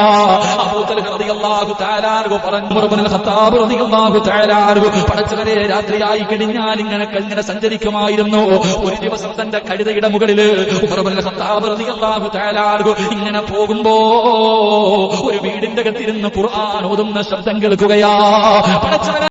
അബൂതൽഹ റളിയല്ലാഹു തആല അൻഹു പറഞ്ഞു, ഉമർ ഇബ്നുൽ ഖത്താബ് റളിയല്ലാഹു തആല അൻഹു പടച്ചവരെ, രാത്രിയായി കഴിഞ്ഞാൽ ഇങ്ങനെ സഞ്ചരിക്കുമായിരുന്നു. ഒരു ദിവസം തന്റെ കഴുതയുടെ മുകളില് ഉമർ ഇബ്നുൽ ഖത്താബ് റളിയല്ലാഹു തആല അൻഹു ഇങ്ങനെ പോകുമ്പോ ഒരു വീടിന്റെ അകത്തിരുന്ന് ഖുർആൻ ഓതുന്ന ശബ്ദം കേൾക്കുകയാ. പടച്ചവരെ